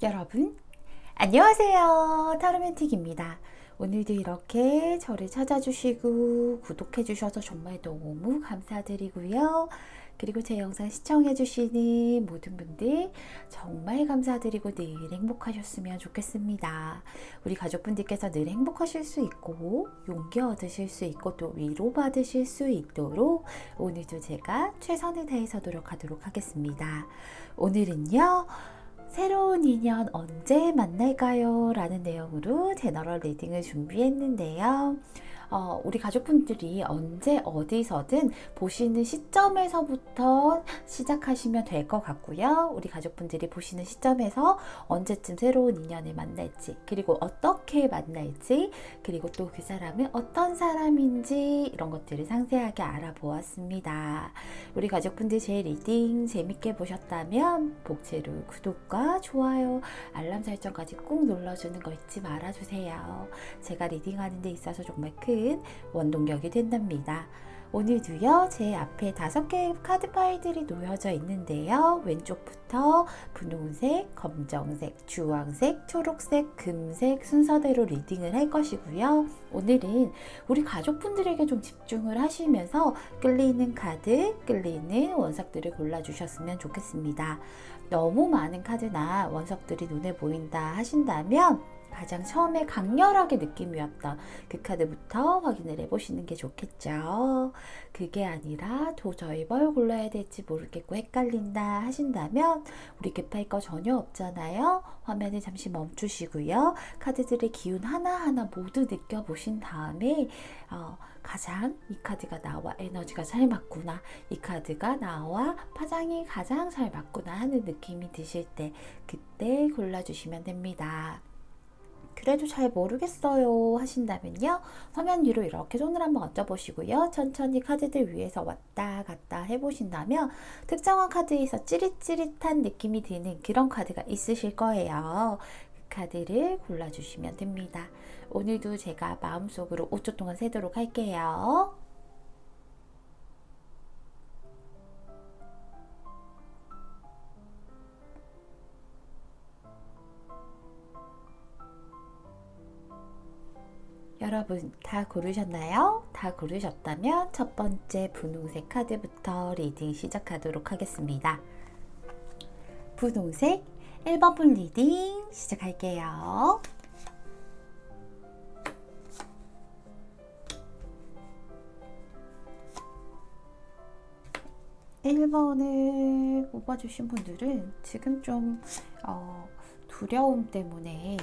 여러분, 안녕하세요. 타로맨틱입니다. 오늘도 이렇게 저를 찾아주시고 구독해주셔서 정말 너무 감사드리고요. 그리고 제 영상 시청해주시는 모든 분들 정말 감사드리고 늘 행복하셨으면 좋겠습니다. 우리 가족분들께서 늘 행복하실 수 있고 용기 얻으실 수 있고 또 위로받으실 수 있도록 오늘도 제가 최선을 다해서 노력하도록 하겠습니다. 오늘은요. 새로운 인연 언제 만날까요? 라는 내용으로 제너럴 리딩을 준비했는데요. 우리 가족분들이 언제 어디서든 보시는 시점에서부터 시작하시면 될 것 같고요. 우리 가족분들이 보시는 시점에서 언제쯤 새로운 인연을 만날지, 그리고 어떻게 만날지, 그리고 또 그 사람은 어떤 사람인지 이런 것들을 상세하게 알아보았습니다. 우리 가족분들 제 리딩 재밌게 보셨다면 복채로 구독과 좋아요, 알람 설정까지 꾹 눌러주는 거 잊지 말아주세요. 제가 리딩하는 데 있어서 정말 큰 원동력이 된답니다. 오늘도요, 제 앞에 5개의 카드 파일들이 놓여져 있는데요. 왼쪽부터 분홍색, 검정색, 주황색, 초록색, 금색 순서대로 리딩을 할 것이고요. 오늘은 우리 가족분들에게 좀 집중을 하시면서 끌리는 카드, 끌리는 원석들을 골라주셨으면 좋겠습니다. 너무 많은 카드나 원석들이 눈에 보인다 하신다면 가장 처음에 강렬하게 느낌이 왔던 그 카드부터 확인을 해보시는 게 좋겠죠. 그게 아니라 도저히 뭘 골라야 될지 모르겠고 헷갈린다 하신다면 우리 급할 거 전혀 없잖아요. 화면을 잠시 멈추시고요. 카드들의 기운 하나하나 모두 느껴보신 다음에 가장 이 카드가 나와 에너지가 잘 맞구나, 이 카드가 나와 파장이 가장 잘 맞구나 하는 느낌이 드실 때 그때 골라주시면 됩니다. 그래도 잘 모르겠어요 하신다면요, 화면 위로 이렇게 손을 한번 얹어보시고요. 천천히 카드들 위에서 왔다 갔다 해보신다면 특정한 카드에서 찌릿찌릿한 느낌이 드는 그런 카드가 있으실 거예요. 그 카드를 골라주시면 됩니다. 오늘도 제가 마음속으로 5초 동안 세도록 할게요. 여러분 다 고르셨나요? 다 고르셨다면 첫 번째 분홍색 카드부터 리딩 시작하도록 하겠습니다. 분홍색 1번 분 리딩 시작할게요. 1번을 뽑아주신 분들은 지금 좀 두려움 때문에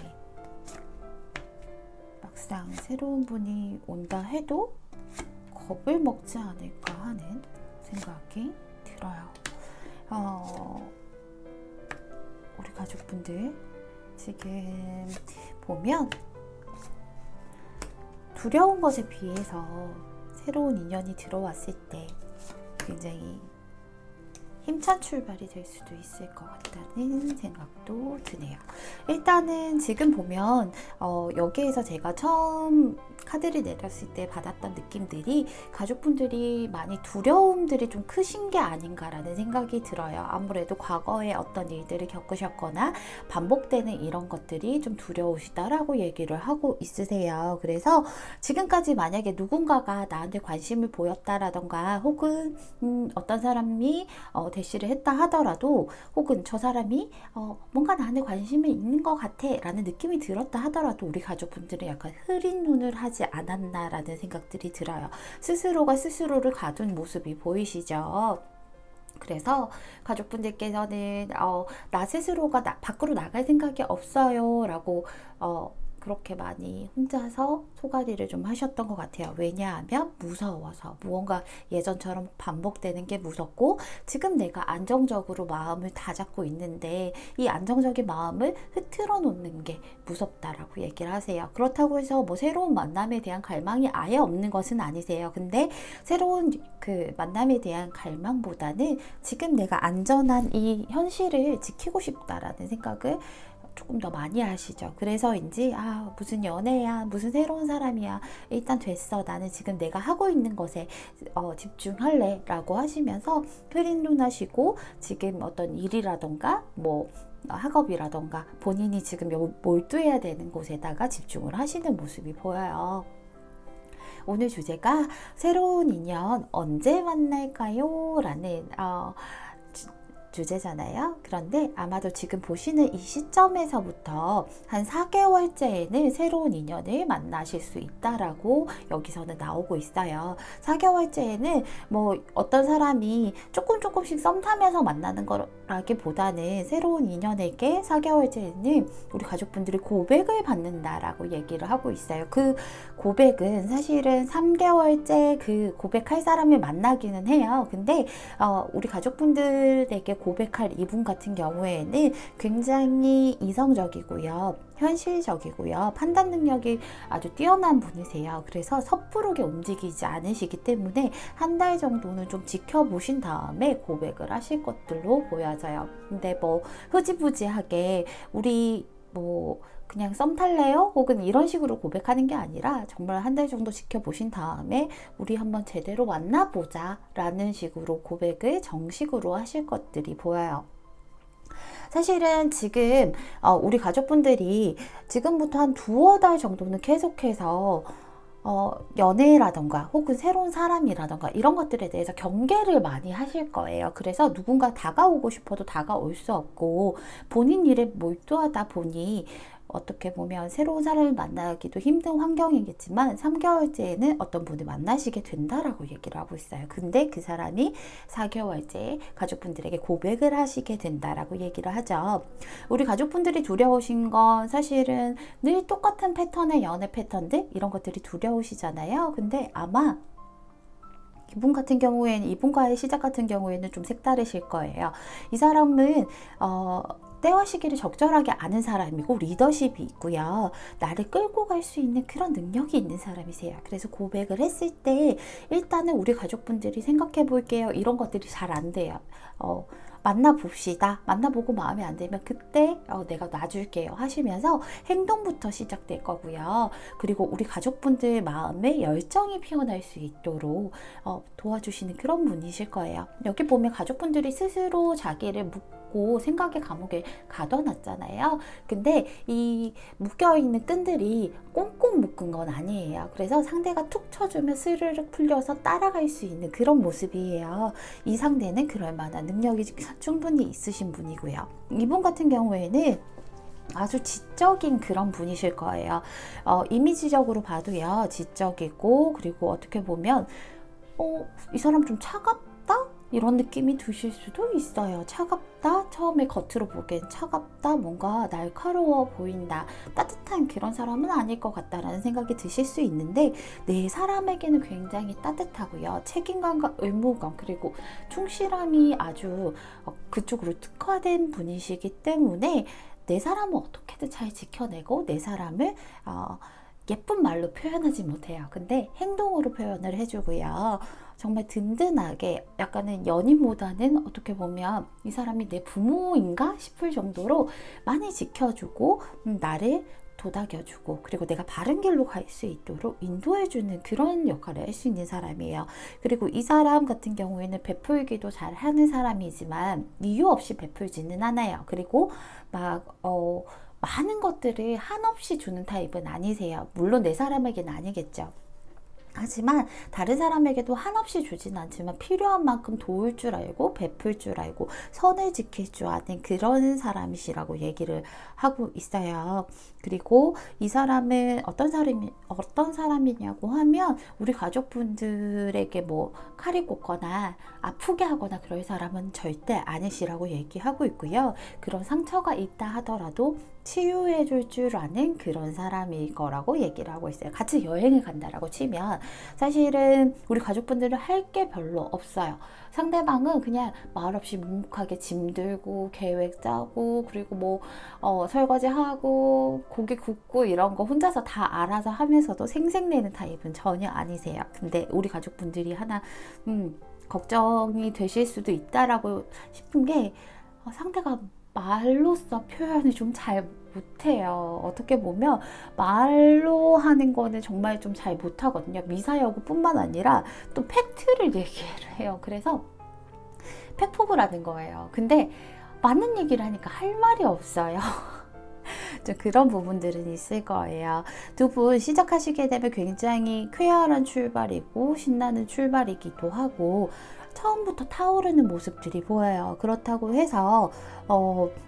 막상 새로운 분이 온다 해도 겁을 먹지 않을까 하는 생각이 들어요. 우리 가족분들 지금 보면 두려운 것에 비해서 새로운 인연이 들어왔을 때 굉장히 힘찬 출발이 될 수도 있을 것 같다는 생각도 드네요. 일단은 지금 보면 여기에서 제가 처음 카드를 내렸을 때 받았던 느낌들이 가족분들이 많이 두려움들이 좀 크신 게 아닌가라는 생각이 들어요. 아무래도 과거에 어떤 일들을 겪으셨거나 반복되는 이런 것들이 좀 두려우시다라고 얘기를 하고 있으세요. 그래서 지금까지 만약에 누군가가 나한테 관심을 보였다라던가 혹은 어떤 사람이 대시를 했다 하더라도, 혹은 저 사람이 뭔가 나한테 관심이 있는 것 같아 라는 느낌이 들었다 하더라도 우리 가족분들은 약간 흐린 눈을 하지 않았나 라는 생각들이 들어요. 스스로가 스스로를 가둔 모습이 보이시죠? 그래서 가족분들께서는 나 스스로가 밖으로 나갈 생각이 없어요 라고 그렇게 많이 혼자서 소가리를 좀 하셨던 것 같아요. 왜냐하면 무서워서, 무언가 예전처럼 반복되는 게 무섭고 지금 내가 안정적으로 마음을 다잡고 있는데 이 안정적인 마음을 흐트러 놓는 게 무섭다라고 얘기를 하세요. 그렇다고 해서 뭐 새로운 만남에 대한 갈망이 아예 없는 것은 아니세요. 근데 새로운 그 만남에 대한 갈망보다는 지금 내가 안전한 이 현실을 지키고 싶다라는 생각을 조금 더 많이 하시죠. 그래서인지 무슨 연애야, 무슨 새로운 사람이야, 일단 됐어, 나는 지금 내가 하고 있는 것에 집중할래 라고 하시면서 흐린 눈 하시고 지금 어떤 일이라던가 뭐 학업이라던가 본인이 지금 몰두해야 되는 곳에다가 집중을 하시는 모습이 보여요. 오늘 주제가 새로운 인연 언제 만날까요? 라는 주제잖아요. 그런데 아마도 지금 보시는 이 시점에서부터 한 4개월째에는 새로운 인연을 만나실 수 있다라고 여기서는 나오고 있어요. 4개월째에는 뭐 어떤 사람이 조금씩 썸 타면서 만나는 거라기보다는 새로운 인연에게 4개월째에는 우리 가족분들이 고백을 받는다라고 얘기를 하고 있어요. 그 고백은 사실은 3개월째 그 고백할 사람을 만나기는 해요. 근데 우리 가족분들에게 고백할 이분 같은 경우에는 굉장히 이성적이고요. 현실적이고요. 판단 능력이 아주 뛰어난 분이세요. 그래서 섣부르게 움직이지 않으시기 때문에 한 달 정도는 좀 지켜보신 다음에 고백을 하실 것들로 보여져요. 근데 뭐 흐지부지하게 우리 뭐 그냥 썸 탈래요? 혹은 이런 식으로 고백하는 게 아니라 정말 한 달 정도 지켜보신 다음에 우리 한번 제대로 만나보자 라는 식으로 고백을 정식으로 하실 것들이 보여요. 사실은 지금 우리 가족분들이 지금부터 한 두어 달 정도는 계속해서 연애라던가 혹은 새로운 사람이라던가 이런 것들에 대해서 경계를 많이 하실 거예요. 그래서 누군가 다가오고 싶어도 다가올 수 없고 본인 일에 몰두하다 보니 어떻게 보면 새로운 사람을 만나기도 힘든 환경이겠지만 3개월째에는 어떤 분을 만나시게 된다라고 얘기를 하고 있어요. 근데 그 사람이 4개월째 가족분들에게 고백을 하시게 된다라고 얘기를 하죠. 우리 가족분들이 두려우신 건 사실은 늘 똑같은 패턴의 연애 패턴들 이런 것들이 두려우시잖아요. 근데 아마 이분과의 시작 같은 경우에는 좀 색다르실 거예요. 이 사람은 때와 시기를 적절하게 아는 사람이고 리더십이 있고요. 나를 끌고 갈 수 있는 그런 능력이 있는 사람이세요. 그래서 고백을 했을 때 일단은 우리 가족분들이 생각해 볼게요. 이런 것들이 잘 안 돼요. 만나봅시다. 만나보고 마음에 안 들면 그때 내가 놔줄게요 하시면서 행동부터 시작될 거고요. 그리고 우리 가족분들 마음에 열정이 피어날 수 있도록 도와주시는 그런 분이실 거예요. 여기 보면 가족분들이 스스로 자기를 묻고 생각의 감옥에 가둬놨잖아요. 근데 이 묶여있는 끈들이 꽁꽁 묶은 건 아니에요. 그래서 상대가 툭 쳐주면 스르륵 풀려서 따라갈 수 있는 그런 모습이에요. 이 상대는 그럴 만한 능력이 충분히 있으신 분이고요. 이분 같은 경우에는 아주 지적인 그런 분이실 거예요. 이미지적으로 봐도요, 지적이고, 그리고 어떻게 보면, 이 사람 좀 차갑다? 이런 느낌이 드실 수도 있어요. 차갑다? 처음에 겉으로 보기엔 차갑다? 뭔가 날카로워 보인다. 따뜻한 그런 사람은 아닐 것 같다라는 생각이 드실 수 있는데 내 사람에게는 굉장히 따뜻하고요. 책임감과 의무감 그리고 충실함이 아주 그쪽으로 특화된 분이시기 때문에 내 사람을 어떻게든 잘 지켜내고 내 사람을 예쁜 말로 표현하지 못해요. 근데 행동으로 표현을 해주고요. 정말 든든하게 약간은 연인보다는 어떻게 보면 이 사람이 내 부모인가 싶을 정도로 많이 지켜주고 나를 도닥여주고 그리고 내가 바른 길로 갈 수 있도록 인도해주는 그런 역할을 할 수 있는 사람이에요. 그리고 이 사람 같은 경우에는 베풀기도 잘 하는 사람이지만 이유 없이 베풀지는 않아요. 그리고 많은 것들을 한없이 주는 타입은 아니세요. 물론 내 사람에게는 아니겠죠. 하지만 다른 사람에게도 한없이 주진 않지만 필요한 만큼 도울 줄 알고 베풀 줄 알고 선을 지킬 줄 아는 그런 사람이시라고 얘기를 하고 있어요. 그리고 이 사람은 어떤 사람이냐고 하면 우리 가족분들에게 뭐 칼이 꽂거나 아프게 하거나 그럴 사람은 절대 아니시라고 얘기하고 있고요. 그런 상처가 있다 하더라도 치유해 줄 줄 아는 그런 사람일 거라고 얘기를 하고 있어요. 같이 여행을 간다라고 치면 사실은 우리 가족분들은 할 게 별로 없어요. 상대방은 그냥 말없이 묵묵하게 짐 들고 계획 짜고 그리고 뭐 설거지하고 고기 굽고 이런 거 혼자서 다 알아서 하면서도 생색내는 타입은 전혀 아니세요. 근데 우리 가족분들이 하나 걱정이 되실 수도 있다라고 싶은 게 상대가 말로써 표현을 좀 잘 못해요. 어떻게 보면 말로 하는 거는 정말 좀 잘 못하거든요. 미사여구뿐만 아니라 또 팩트를 얘기를 해요. 그래서 팩폭을 하는 거예요. 근데 맞는 얘기를 하니까 할 말이 없어요. 좀 그런 부분들은 있을 거예요. 두 분 시작하시게 되면 굉장히 쾌활한 출발이고 신나는 출발이기도 하고 처음부터 타오르는 모습들이 보여요. 그렇다고 해서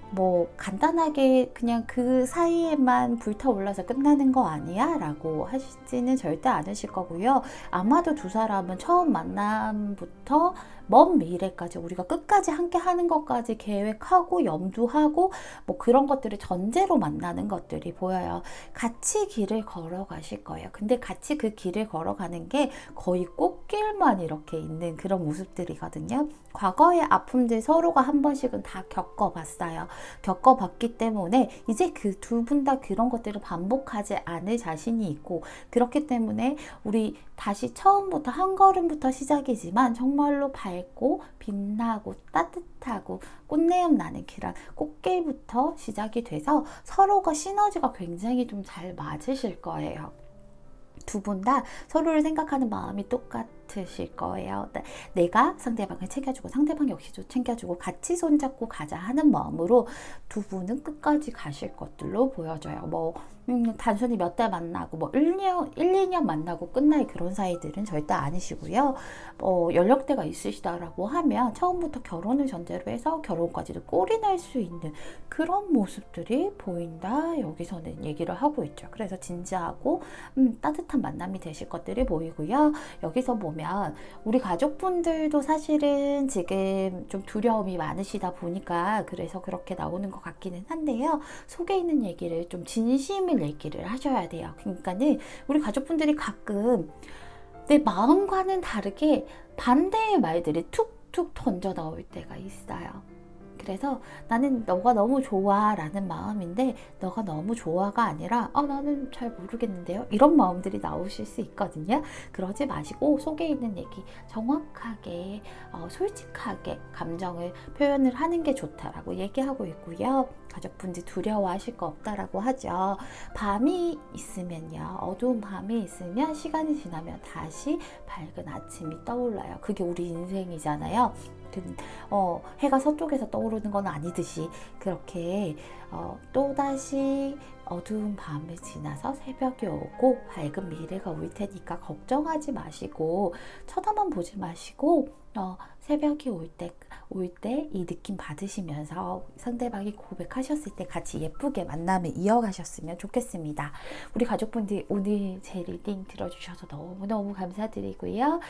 뭐 간단하게 그냥 그 사이에만 불타올라서 끝나는 거 아니야? 라고 하시지는 절대 않으실 거고요. 아마도 두 사람은 처음 만남부터 먼 미래까지 우리가 끝까지 함께 하는 것까지 계획하고 염두하고 뭐 그런 것들을 전제로 만나는 것들이 보여요. 같이 길을 걸어가실 거예요. 근데 같이 그 길을 걸어가는 게 거의 꽃길만 이렇게 있는 그런 모습들이거든요. 과거의 아픔들 서로가 한 번씩은 다 겪어봤어요. 겪어봤기 때문에 이제 그 두 분 다 그런 것들을 반복하지 않을 자신이 있고, 그렇기 때문에 우리 다시 처음부터 한 걸음부터 시작이지만 정말로 밝고 빛나고 따뜻하고 꽃내음 나는 그런 꽃길부터 시작이 돼서 서로가 시너지가 굉장히 좀 잘 맞으실 거예요. 두 분 다 서로를 생각하는 마음이 똑같으실 거예요. 내가 상대방을 챙겨주고 상대방 역시도 챙겨주고 같이 손잡고 가자 하는 마음으로 두 분은 끝까지 가실 것들로 보여져요. 뭐 단순히 몇 달 만나고 뭐 1년, 2년 만나고 끝날 그런 사이들은 절대 아니시고요. 연령대가 있으시다라고 하면 처음부터 결혼을 전제로 해서 결혼까지도 꼴이 날 수 있는 그런 모습들이 보인다. 여기서는 얘기를 하고 있죠. 그래서 진지하고 따뜻한 만남이 되실 것들이 보이고요. 여기서 보면 우리 가족분들도 사실은 지금 좀 두려움이 많으시다 보니까 그래서 그렇게 나오는 것 같기는 한데요. 속에 있는 얘기를 좀 진심을 얘기를 하셔야 돼요. 그러니까는 우리 가족분들이 가끔 내 마음과는 다르게 반대의 말들이 툭툭 던져 나올 때가 있어요. 그래서 나는 너가 너무 좋아 라는 마음인데 너가 너무 좋아가 아니라 나는 잘 모르겠는데요, 이런 마음들이 나오실 수 있거든요. 그러지 마시고 속에 있는 얘기 정확하게 솔직하게 감정을 표현을 하는 게 좋다라고 얘기하고 있고요. 가족분들 두려워하실 거 없다라고 하죠. 밤이 있으면요, 어두운 밤이 있으면 시간이 지나면 다시 밝은 아침이 떠올라요. 그게 우리 인생이잖아요. 해가 서쪽에서 떠오르는 건 아니듯이 그렇게 또다시 어두운 밤을 지나서 새벽이 오고 밝은 미래가 올 테니까 걱정하지 마시고 쳐다만 보지 마시고 새벽이 올 때 이 느낌 받으시면서 상대방이 고백하셨을 때 같이 예쁘게 만남을 이어가셨으면 좋겠습니다. 우리 가족분들 오늘 제 리딩 들어주셔서 너무너무 감사드리고요.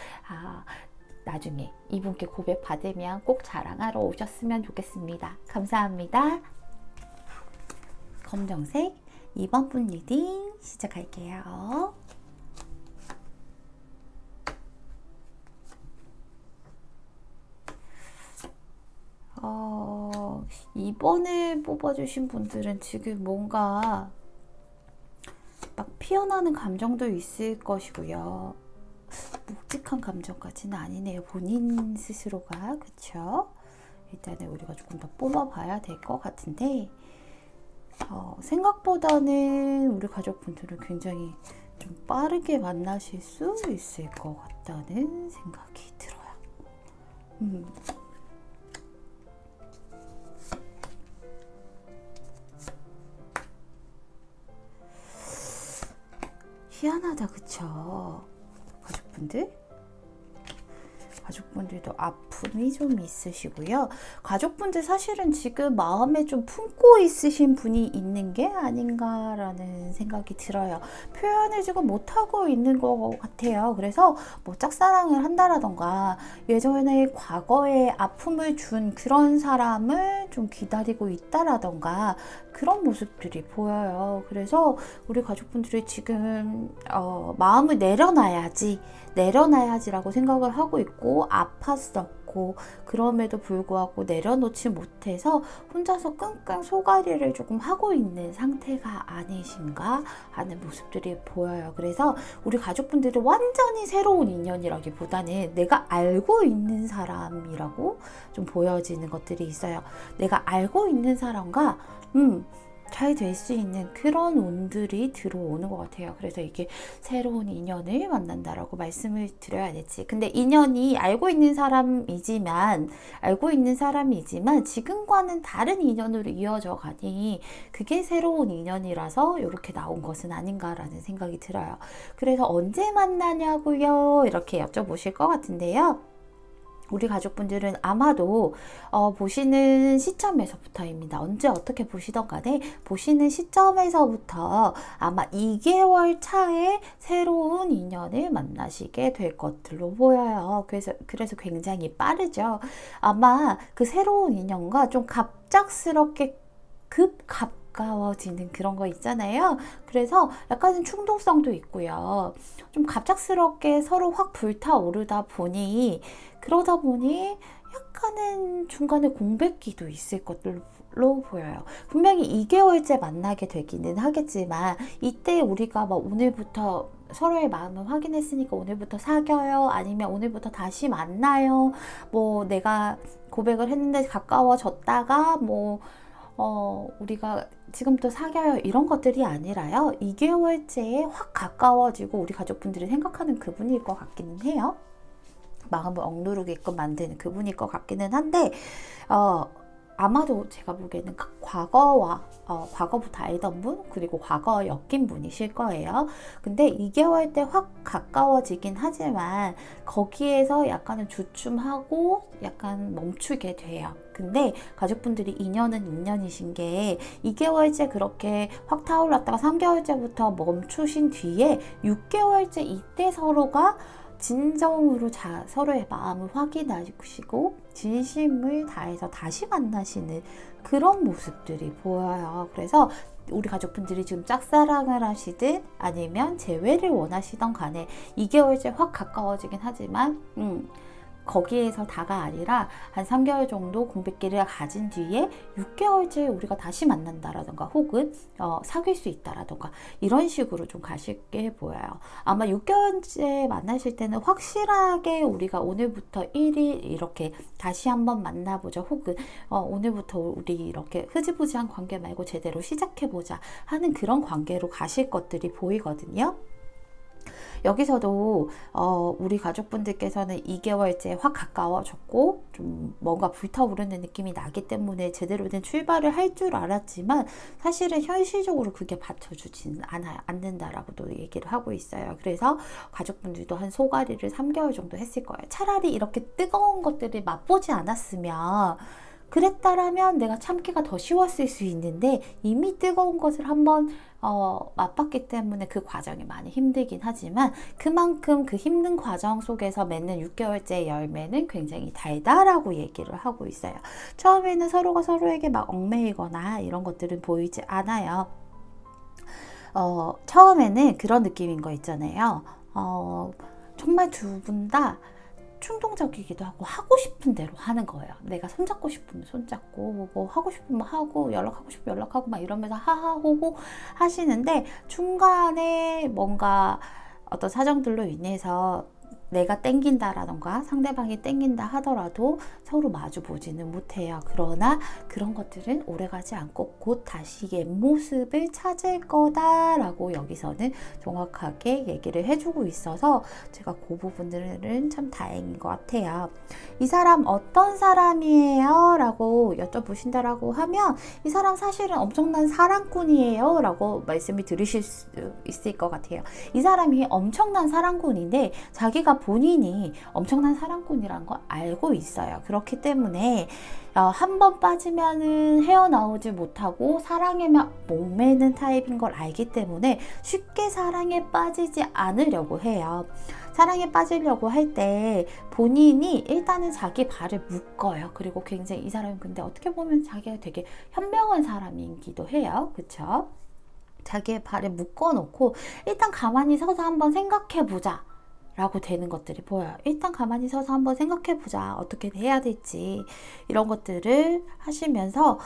나중에 이분께 고백 받으면 꼭 자랑하러 오셨으면 좋겠습니다. 감사합니다. 검정색 2번 분 리딩 시작할게요. 이번에 뽑아주신 분들은 지금 뭔가 막 피어나는 감정도 있을 것이고요. 묵직한 감정까지는 아니네요. 본인 스스로가. 그쵸? 일단은 우리가 조금 더 뽑아봐야 될 것 같은데 생각보다는 우리 가족분들은 굉장히 좀 빠르게 만나실 수 있을 것 같다는 생각이 들어요. 희한하다, 그쵸? 가족분들도 아픔이 좀 있으시고요. 가족분들 사실은 지금 마음에 좀 품고 있으신 분이 있는 게 아닌가라는 생각이 들어요. 표현을 지금 못하고 있는 것 같아요. 그래서 뭐 짝사랑을 한다라던가 예전에 과거에 아픔을 준 그런 사람을 좀 기다리고 있다라던가 그런 모습들이 보여요. 그래서 우리 가족분들이 지금 마음을 내려놔야지라고 생각을 하고 있고 아팠었고 그럼에도 불구하고 내려놓지 못해서 혼자서 끙끙 소가리를 조금 하고 있는 상태가 아니신가 하는 모습들이 보여요. 그래서 우리 가족분들은 완전히 새로운 인연이라기보다는 내가 알고 있는 사람이라고 좀 보여지는 것들이 있어요. 내가 알고 있는 사람과 잘 될 수 있는 그런 운들이 들어오는 것 같아요. 그래서 이게 새로운 인연을 만난다라고 말씀을 드려야 되지. 근데 인연이 알고 있는 사람이지만 지금과는 다른 인연으로 이어져 가니 그게 새로운 인연이라서 이렇게 나온 것은 아닌가라는 생각이 들어요. 그래서 언제 만나냐고요? 이렇게 여쭤보실 것 같은데요. 우리 가족분들은 아마도 보시는 시점에서부터입니다. 언제 어떻게 보시던 간에 보시는 시점에서부터 아마 2개월 차에 새로운 인연을 만나시게 될 것들로 보여요. 그래서 굉장히 빠르죠. 아마 그 새로운 인연과 좀 갑작스럽게 가까워지는 그런 거 있잖아요. 그래서 약간은 충동성도 있고요. 좀 갑작스럽게 서로 확 불타오르다 보니 그러다 보니 약간은 중간에 공백기도 있을 것들로 보여요. 분명히 2개월째 만나게 되기는 하겠지만 이때 우리가 막 오늘부터 서로의 마음을 확인했으니까 오늘부터 사겨요? 아니면 오늘부터 다시 만나요? 뭐 내가 고백을 했는데 가까워졌다가 우리가 지금부터 사겨요 이런 것들이 아니라요. 2개월째에 확 가까워지고 우리 가족분들이 생각하는 그분일 것 같기는 해요. 마음을 억누르게끔 만드는 그분일 것 같기는 한데 아마도 제가 보기에는 과거부터 알던 분 그리고 과거에 엮인 분이실 거예요. 근데 2개월 때 확 가까워지긴 하지만 거기에서 약간은 주춤하고 약간 멈추게 돼요. 근데 가족분들이 2년은 2년이신 게 2개월째 그렇게 확 타올랐다가 3개월째부터 멈추신 뒤에 6개월째 이때 서로가 진정으로 서로의 마음을 확인하시고 진심을 다해서 다시 만나시는 그런 모습들이 보여요. 그래서 우리 가족분들이 지금 짝사랑을 하시든 아니면 재회를 원하시던 간에 2개월째 확 가까워지긴 하지만 거기에서 다가 아니라 한 3개월 정도 공백기를 가진 뒤에 6개월째 우리가 다시 만난다라던가 혹은 사귈 수 있다라던가 이런 식으로 좀 가실게 보여요. 아마 6개월째 만나실 때는 확실하게 우리가 오늘부터 1일 이렇게 다시 한번 만나보자 혹은 오늘부터 우리 이렇게 흐지부지한 관계 말고 제대로 시작해보자 하는 그런 관계로 가실 것들이 보이거든요. 여기서도 우리 가족분들께서는 2개월째 확 가까워졌고 좀 뭔가 불타오르는 느낌이 나기 때문에 제대로 된 출발을 할 줄 알았지만 사실은 현실적으로 그게 받쳐주지는 않는다라고도 얘기를 하고 있어요. 그래서 가족분들도 한 소가리를 3개월 정도 했을 거예요. 차라리 이렇게 뜨거운 것들을 맛보지 않았으면 그랬다라면 내가 참기가 더 쉬웠을 수 있는데 이미 뜨거운 것을 한번 맛봤기 때문에 그 과정이 많이 힘들긴 하지만 그만큼 그 힘든 과정 속에서 맺는 6개월째 열매는 굉장히 달다라고 얘기를 하고 있어요. 처음에는 서로가 서로에게 막 얽매이거나 이런 것들은 보이지 않아요. 처음에는 그런 느낌인 거 있잖아요. 정말 두 분 다 충동적이기도 하고 하고 싶은 대로 하는 거예요. 내가 손잡고 싶으면 손잡고 뭐 하고 싶으면 하고 연락하고 싶으면 연락하고 막 이러면서 하하호호 하시는데 중간에 뭔가 어떤 사정들로 인해서 내가 땡긴다라던가 상대방이 땡긴다 하더라도 서로 마주 보지는 못해요. 그러나 그런 것들은 오래가지 않고 곧 다시 옛 모습을 찾을 거다라고 여기서는 정확하게 얘기를 해주고 있어서 제가 그 부분들은 참 다행인 것 같아요. 이 사람 어떤 사람이에요? 라고 여쭤보신다라고 하면 이 사람 사실은 엄청난 사랑꾼이에요 라고 말씀을 들으실 수 있을 것 같아요. 이 사람이 엄청난 사랑꾼인데 자기가 본인이 엄청난 사랑꾼이라는 걸 알고 있어요. 그렇기 때문에 한 번 빠지면은 헤어나오지 못하고 사랑에만 목매는 타입인 걸 알기 때문에 쉽게 사랑에 빠지지 않으려고 해요. 사랑에 빠지려고 할 때 본인이 일단은 자기 발을 묶어요. 그리고 굉장히 이 사람은 근데 어떻게 보면 자기가 되게 현명한 사람이기도 해요. 그쵸? 자기의 발을 묶어놓고 일단 가만히 서서 한번 생각해보자 라고 되는 것들이 보여요. 일단 가만히 서서 한번 생각해 보자. 어떻게 해야 될지. 이런 것들을 하시면서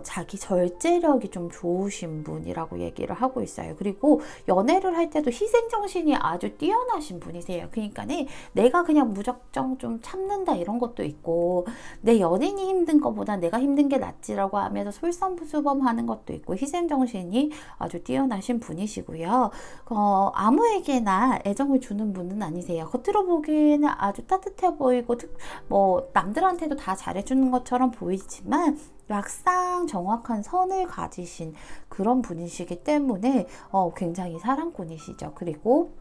자기 절제력이 좀 좋으신 분이라고 얘기를 하고 있어요. 그리고 연애를 할 때도 희생정신이 아주 뛰어나신 분이세요. 그러니까는 내가 그냥 무작정 좀 참는다 이런 것도 있고, 내 연인이 힘든 것보다 내가 힘든 게 낫지라고 하면서 솔선수범하는 것도 있고, 희생정신이 아주 뛰어나신 분이시고요. 아무에게나 애정을 주는 분은 아니세요. 겉으로 보기에는 아주 따뜻해 보이고 뭐 남들한테도 다 잘해주는 것처럼 보이지만 막상 정확한 선을 가지신 그런 분이시기 때문에 굉장히 사랑꾼이시죠. 그리고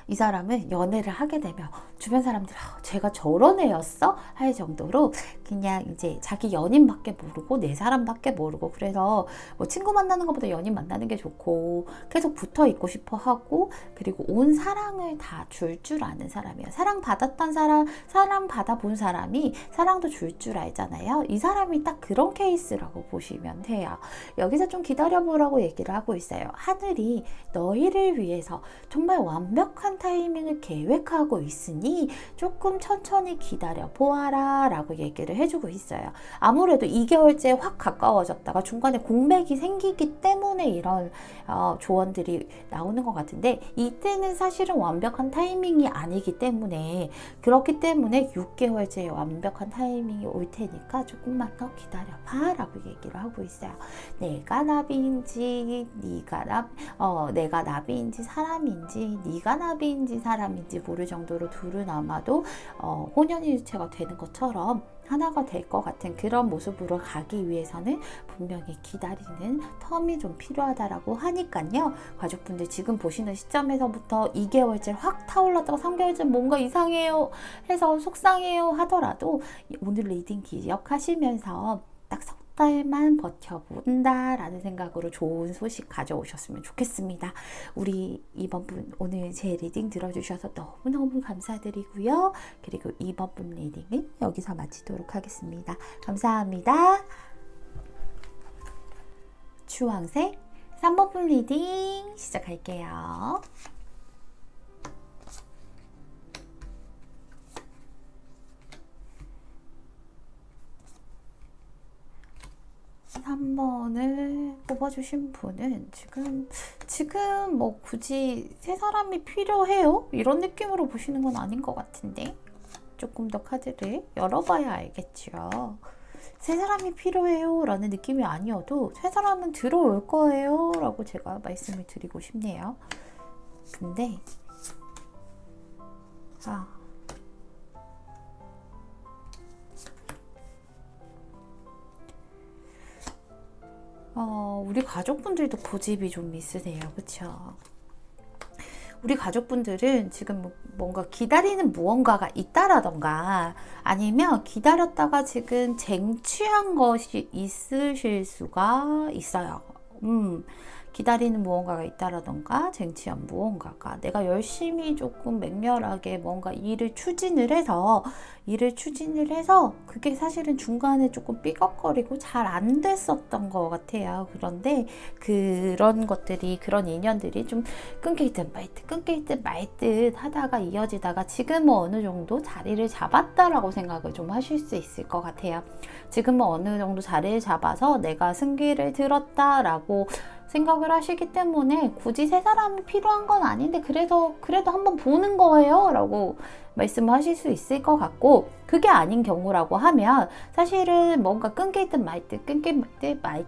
이 사람은 연애를 하게 되면 주변 사람들이 제가 저런 애였어? 할 정도로 그냥 이제 자기 연인밖에 모르고 내 사람밖에 모르고, 그래서 뭐 친구 만나는 것보다 연인 만나는 게 좋고 계속 붙어 있고 싶어 하고, 그리고 온 사랑을 다 줄 줄 아는 사람이에요. 사랑 받았던 사람, 사랑 받아본 사람이 사랑도 줄 줄 알잖아요. 이 사람이 딱 그런 케이스라고 보시면 돼요. 여기서 좀 기다려보라고 얘기를 하고 있어요. 하늘이 너희를 위해서 정말 완벽한 타이밍을 계획하고 있으니 조금 천천히 기다려 보아라 라고 얘기를 해주고 있어요. 아무래도 2개월째 확 가까워졌다가 중간에 공백이 생기기 때문에 이런 조언들이 나오는 것 같은데, 이때는 사실은 완벽한 타이밍이 아니기 때문에, 그렇기 때문에 6개월째 완벽한 타이밍이 올 테니까 조금만 더 기다려봐 라고 얘기를 하고 있어요. 내가 나비인지 내가 나비인지 사람인지, 네가 나비인지 사람인지 모를 정도로 둘은 아마도 혼연일체가 되는 것처럼 하나가 될 것 같은 그런 모습으로 가기 위해서는 분명히 기다리는 텀이 좀 필요하다라고 하니까요. 가족분들 지금 보시는 시점에서부터 2개월째 확 타올랐다가 3개월째 뭔가 이상해요 해서 속상해요 하더라도 오늘 리딩 기억하시면서 딱 석 달만 버텨본다 라는 생각으로 좋은 소식 가져오셨으면 좋겠습니다. 우리 이번 분 오늘 제 리딩 들어주셔서 너무너무 감사드리고요. 그리고 이번 분 리딩은 여기서 마치도록 하겠습니다. 감사합니다. 주황색 3번 분 리딩 시작할게요. 한 번을 뽑아주신 분은 지금 뭐 굳이 새 사람이 필요해요? 이런 느낌으로 보시는 건 아닌 것 같은데, 조금 더 카드를 열어봐야 알겠죠. 새 사람이 필요해요 라는 느낌이 아니어도 새 사람은 들어올 거예요 라고 제가 말씀을 드리고 싶네요. 근데 우리 가족분들도 고집이 좀 있으세요. 그쵸? 우리 가족분들은 지금 뭔가 기다리는 무언가가 있다라던가, 아니면 기다렸다가 지금 쟁취한 것이 있으실 수가 있어요. 기다리는 무언가가 있다라던가 쟁취한 무언가가, 내가 열심히 조금 맹렬하게 뭔가 일을 추진을 해서 그게 사실은 중간에 조금 삐걱거리고 잘 안 됐었던 것 같아요. 그런데 그런 것들이, 그런 인연들이 좀 끊길 듯 말 듯 하다가 이어지다가 지금은 어느 정도 자리를 잡았다라고 생각을 좀 하실 수 있을 것 같아요. 지금은 어느 정도 자리를 잡아서 내가 승기를 들었다라고 생각을 하시기 때문에 굳이 새 사람이 필요한 건 아닌데 그래도 한번 보는 거예요 라고 말씀하실 수 있을 것 같고, 그게 아닌 경우라고 하면 사실은 뭔가 끊길 듯 말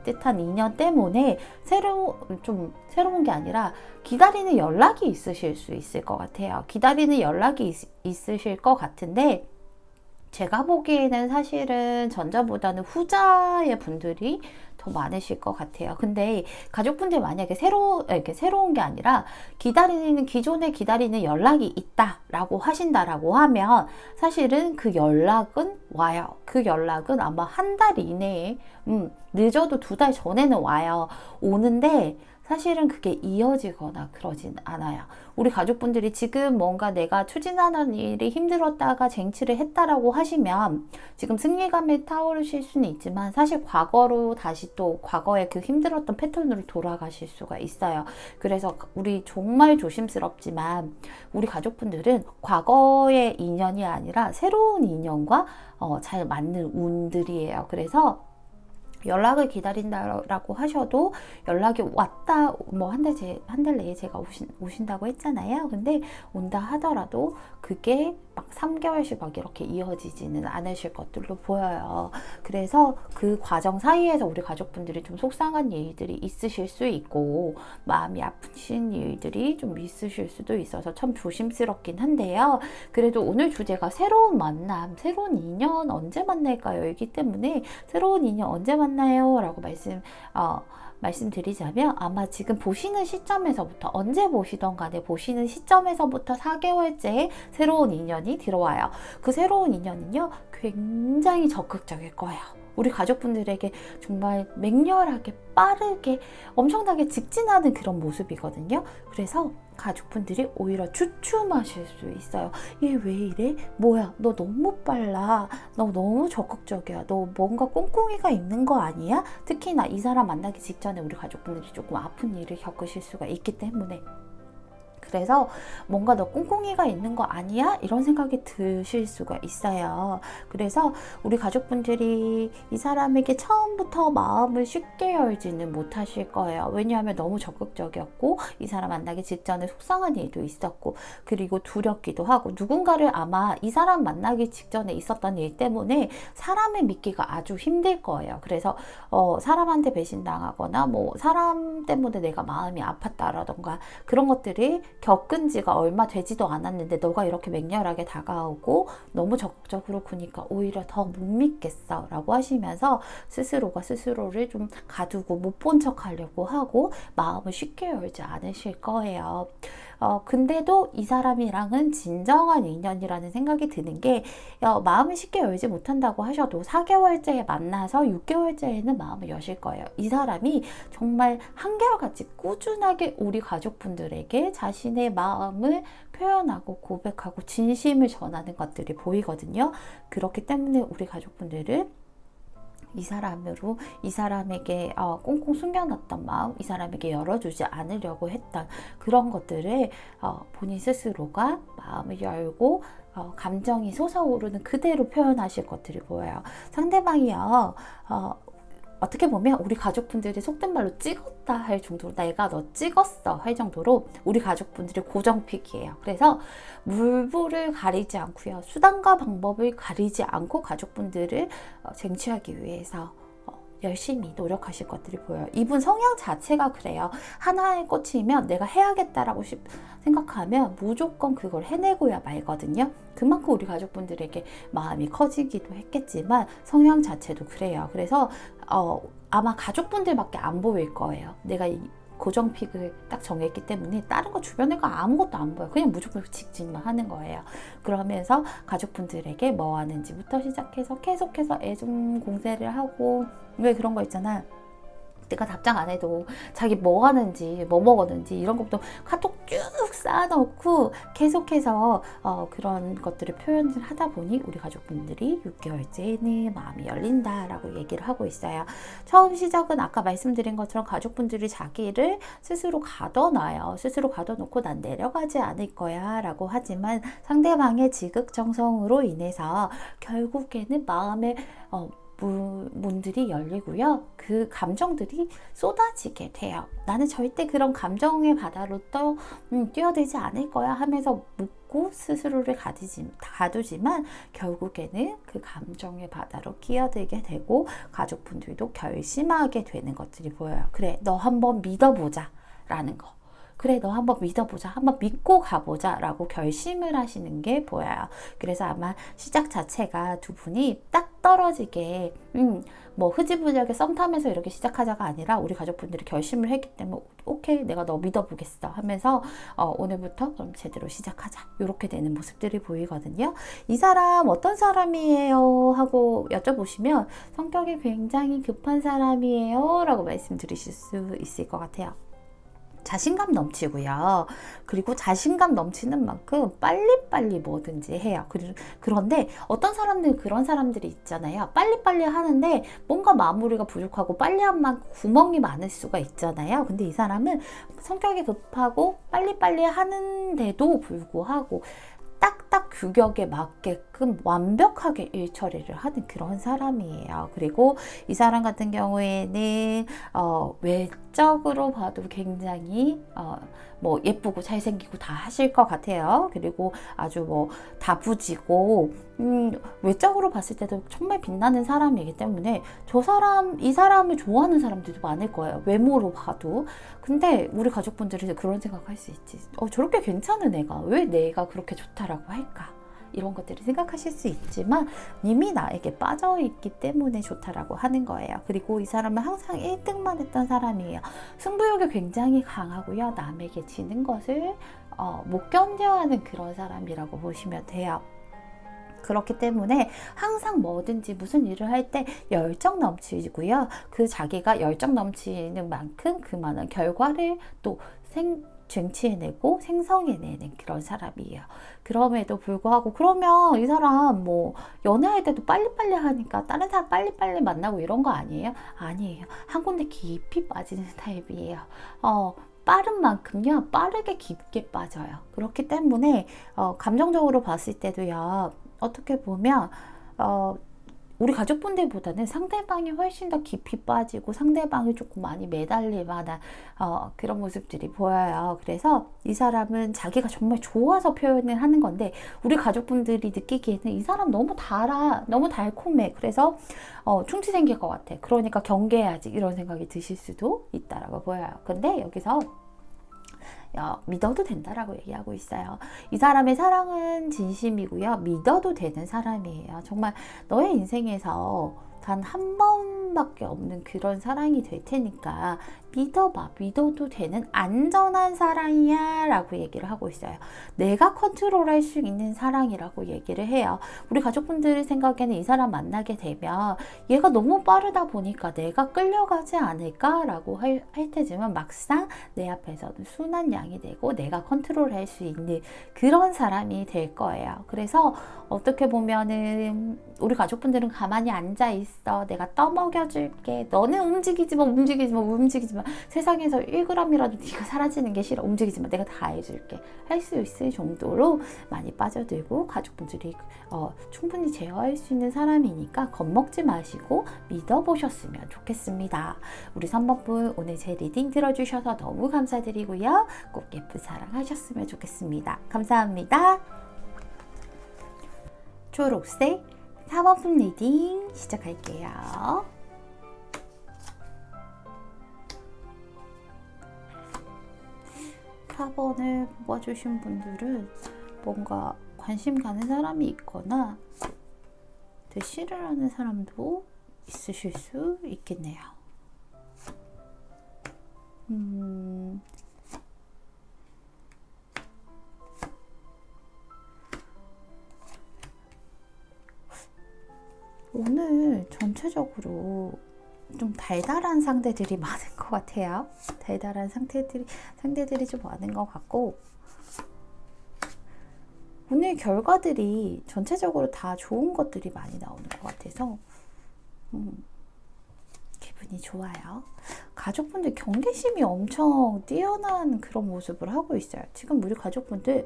듯한 인연 때문에 새로운 게 아니라 기다리는 연락이 있으실 수 있을 것 같아요. 기다리는 연락이 있으실 것 같은데, 제가 보기에는 사실은 전자보다는 후자의 분들이 더 많으실 것 같아요. 근데 가족분들 만약에 새로운 게 아니라 기존에 기다리는 연락이 있다라고 하신다라고 하면 사실은 그 연락은 와요. 그 연락은 아마 한 달 이내에, 늦어도 2달 전에는 와요. 오는데 사실은 그게 이어지거나 그러진 않아요. 우리 가족분들이 지금 뭔가 내가 추진하는 일이 힘들었다가 쟁취를 했다라고 하시면 지금 승리감에 타오르실 수는 있지만 사실 과거로 다시 또 과거의 그 힘들었던 패턴으로 돌아가실 수가 있어요. 그래서 우리 정말 조심스럽지만 우리 가족분들은 과거의 인연이 아니라 새로운 인연과 잘 맞는 운들이에요. 그래서 연락을 기다린다라고 하셔도 연락이 왔다, 뭐 한 달 내에 제가 오신다고 했잖아요. 근데 온다 하더라도 그게 막 3개월씩 막 이렇게 이어지지는 않으실 것들로 보여요. 그래서 그 과정 사이에서 우리 가족분들이 좀 속상한 일들이 있으실 수 있고 마음이 아프신 일들이 좀 있으실 수도 있어서 참 조심스럽긴 한데요. 그래도 오늘 주제가 새로운 만남, 새로운 인연 언제 만날까요? 이기 때문에 새로운 인연 언제 만나요? 라고 말씀드리자면 아마 지금 보시는 시점에서부터 언제 보시던 간에 보시는 시점에서부터 4개월째에 새로운 인연이 들어와요. 그 새로운 인연은요 굉장히 적극적일 거예요. 우리 가족분들에게 정말 맹렬하게 빠르게 엄청나게 직진하는 그런 모습이거든요. 그래서 가족분들이 오히려 주춤하실 수 있어요. 얘 왜 이래? 뭐야? 너 너무 빨라. 너 너무 적극적이야. 너 뭔가 꽁꽁이가 있는 거 아니야? 특히나 이 사람 만나기 직전에 우리 가족분들이 조금 아픈 일을 겪으실 수가 있기 때문에 그래서 뭔가 너 꽁꽁이가 있는 거 아니야? 이런 생각이 드실 수가 있어요. 그래서 우리 가족분들이 이 사람에게 처음부터 마음을 쉽게 열지는 못하실 거예요. 왜냐하면 너무 적극적이었고 이 사람 만나기 직전에 속상한 일도 있었고 그리고 두렵기도 하고 누군가를 아마 이 사람 만나기 직전에 있었던 일 때문에 사람을 믿기가 아주 힘들 거예요. 그래서 사람한테 배신당하거나 뭐 사람 때문에 내가 마음이 아팠다라던가 그런 것들이 겪은 지가 얼마 되지도 않았는데 너가 이렇게 맹렬하게 다가오고 너무 적극적으로 구니까 오히려 더 못 믿겠어 라고 하시면서 스스로가 스스로를 좀 가두고 못 본 척 하려고 하고 마음을 쉽게 열지 않으실 거예요. 근데도 이 사람이랑은 진정한 인연이라는 생각이 드는 게 마음을 쉽게 열지 못한다고 하셔도 4개월째에 만나서 6개월째에는 마음을 여실 거예요. 이 사람이 정말 한결같이 꾸준하게 우리 가족분들에게 자신의 마음을 표현하고 고백하고 진심을 전하는 것들이 보이거든요. 그렇기 때문에 우리 가족분들은 이 사람에게 꽁꽁 숨겨놨던 마음, 이 사람에게 열어주지 않으려고 했던 그런 것들을 본인 스스로가 마음을 열고 감정이 솟아오르는 그대로 표현하실 것들이 보여요. 상대방이요. 어떻게 보면 우리 가족분들이 속된 말로 찍었다 할 정도로 내가 너 찍었어 할 정도로 우리 가족분들이 고정픽이에요. 그래서 물불을 가리지 않고요. 수단과 방법을 가리지 않고 가족분들을 쟁취하기 위해서 열심히 노력하실 것들이 보여요. 이분 성향 자체가 그래요. 하나에 꽂히면 내가 해야겠다라고 생각하면 무조건 그걸 해내고야 말거든요. 그만큼 우리 가족분들에게 마음이 커지기도 했겠지만 성향 자체도 그래요. 그래서 아마 가족분들밖에 안 보일 거예요. 내가 고정픽을 딱 정했기 때문에 다른 거 주변에 거 아무것도 안 보여. 그냥 무조건 직진만 하는 거예요. 그러면서 가족분들에게 뭐 하는지부터 시작해서 계속해서 애정 공세를 하고 왜 그런 거 있잖아. 내가 답장 안 해도 자기 뭐 하는지 뭐 먹었는지 이런 것도 카톡 쭉 쌓아놓고 계속해서 그런 것들을 표현을 하다 보니 우리 가족분들이 6개월째에는 마음이 열린다라고 얘기를 하고 있어요. 처음 시작은 아까 말씀드린 것처럼 가족분들이 자기를 스스로 가둬놔요. 스스로 가둬놓고 난 내려가지 않을 거야 라고 하지만 상대방의 지극정성으로 인해서 결국에는 마음의 문들이 열리고요. 그 감정들이 쏟아지게 돼요. 나는 절대 그런 감정의 바다로 뛰어들지 않을 거야 하면서 묻고 스스로를 가두지만 결국에는 그 감정의 바다로 끼어들게 되고 가족분들도 결심하게 되는 것들이 보여요. 그래, 너 한번 믿어보자 라는 거. 그래, 너 한번 믿어보자. 한번 믿고 가보자 라고 결심을 하시는 게 보여요. 그래서 아마 시작 자체가 두 분이 딱 떨어지게 뭐 흐지부지하게 썸 타면서 이렇게 시작하자가 아니라 우리 가족분들이 결심을 했기 때문에 오케이, 내가 너 믿어보겠어 하면서 오늘부터 그럼 제대로 시작하자 이렇게 되는 모습들이 보이거든요. 이 사람 어떤 사람이에요? 하고 여쭤보시면 성격이 굉장히 급한 사람이에요 라고 말씀드리실 수 있을 것 같아요. 자신감 넘치고요. 그리고 자신감 넘치는 만큼 빨리빨리 뭐든지 해요. 그런데 어떤 사람들은 그런 사람들이 있잖아요. 빨리빨리 하는데 뭔가 마무리가 부족하고 빨리 한 만큼 구멍이 많을 수가 있잖아요. 근데 이 사람은 성격이 급하고 빨리빨리 하는데도 불구하고 딱딱 규격에 맞게끔 완벽하게 일 처리를 하는 그런 사람이에요. 그리고 이 사람 같은 경우에는 외적으로 봐도 굉장히 뭐 예쁘고 잘생기고 다 하실 것 같아요. 그리고 아주 뭐 다부지고 외적으로 봤을 때도 정말 빛나는 사람이기 때문에 이 사람을 좋아하는 사람들도 많을 거예요. 외모로 봐도. 근데 우리 가족분들이 그런 생각할 수 있지. 저렇게 괜찮은 애가 왜 내가 그렇게 좋다라고 할까? 이런 것들을 생각하실 수 있지만 이미 나에게 빠져있기 때문에 좋다라고 하는 거예요. 그리고 이 사람은 항상 1등만 했던 사람이에요. 승부욕이 굉장히 강하고요. 남에게 지는 것을 못 견뎌하는 그런 사람이라고 보시면 돼요. 그렇기 때문에 항상 뭐든지 무슨 일을 할 때 열정 넘치고요. 그 자기가 열정 넘치는 만큼 그 많은 결과를 또 쟁취해내고 생성해내는 그런 사람이에요. 그럼에도 불구하고 그러면 이 사람 뭐 연애할 때도 빨리빨리 하니까 다른 사람 빨리빨리 만나고 이런 거 아니에요? 아니에요. 한 군데 깊이 빠지는 타입이에요. 빠른 만큼요 빠르게 깊게 빠져요. 그렇기 때문에 감정적으로 봤을 때도요 어떻게 보면 우리 가족분들보다는 상대방이 훨씬 더 깊이 빠지고 상대방을 조금 많이 매달릴 만한 그런 모습들이 보여요. 그래서 이 사람은 자기가 정말 좋아서 표현을 하는 건데 우리 가족분들이 느끼기에는 이 사람 너무 달아, 너무 달콤해. 그래서 충치 생길 것 같아. 그러니까 경계해야지 이런 생각이 드실 수도 있다라고 보여요. 근데 여기서 믿어도 된다라고 얘기하고 있어요. 이 사람의 사랑은 진심이고요. 믿어도 되는 사람이에요. 정말 너의 인생에서 단 한 번밖에 없는 그런 사랑이 될 테니까 믿어봐. 믿어도 되는 안전한 사랑이야 라고 얘기를 하고 있어요. 내가 컨트롤할 수 있는 사랑이라고 얘기를 해요. 우리 가족분들 생각에는 이 사람 만나게 되면 얘가 너무 빠르다 보니까 내가 끌려가지 않을까 라고 할 테지만 막상 내 앞에서는 순한 양이 되고 내가 컨트롤할 수 있는 그런 사람이 될 거예요. 그래서 어떻게 보면은 우리 가족분들은 가만히 앉아 있어. 내가 떠먹여줄게. 너는 움직이지 마. 세상에서 1g이라도 네가 사라지는 게 싫어. 움직이지 마. 내가 다 해줄게. 할 수 있을 정도로 많이 빠져들고 가족분들이 충분히 제어할 수 있는 사람이니까 겁먹지 마시고 믿어보셨으면 좋겠습니다. 우리 3번분 오늘 제 리딩 들어주셔서 너무 감사드리고요. 꼭 예쁜 사랑 하셨으면 좋겠습니다. 감사합니다. 초록색 4번분 리딩 시작할게요. 4번을 뽑아주신 분들은 뭔가 관심 가는 사람이 있거나 대시를 하는 사람도 있으실 수 있겠네요. 오늘 전체적으로 좀 달달한 상대들이 많은 것 같아요. 달달한 상대들이 좀 많은 것 같고 오늘 결과들이 전체적으로 다 좋은 것들이 많이 나오는 것 같아서 기분이 좋아요. 가족분들 경계심이 엄청 뛰어난 그런 모습을 하고 있어요. 지금 우리 가족분들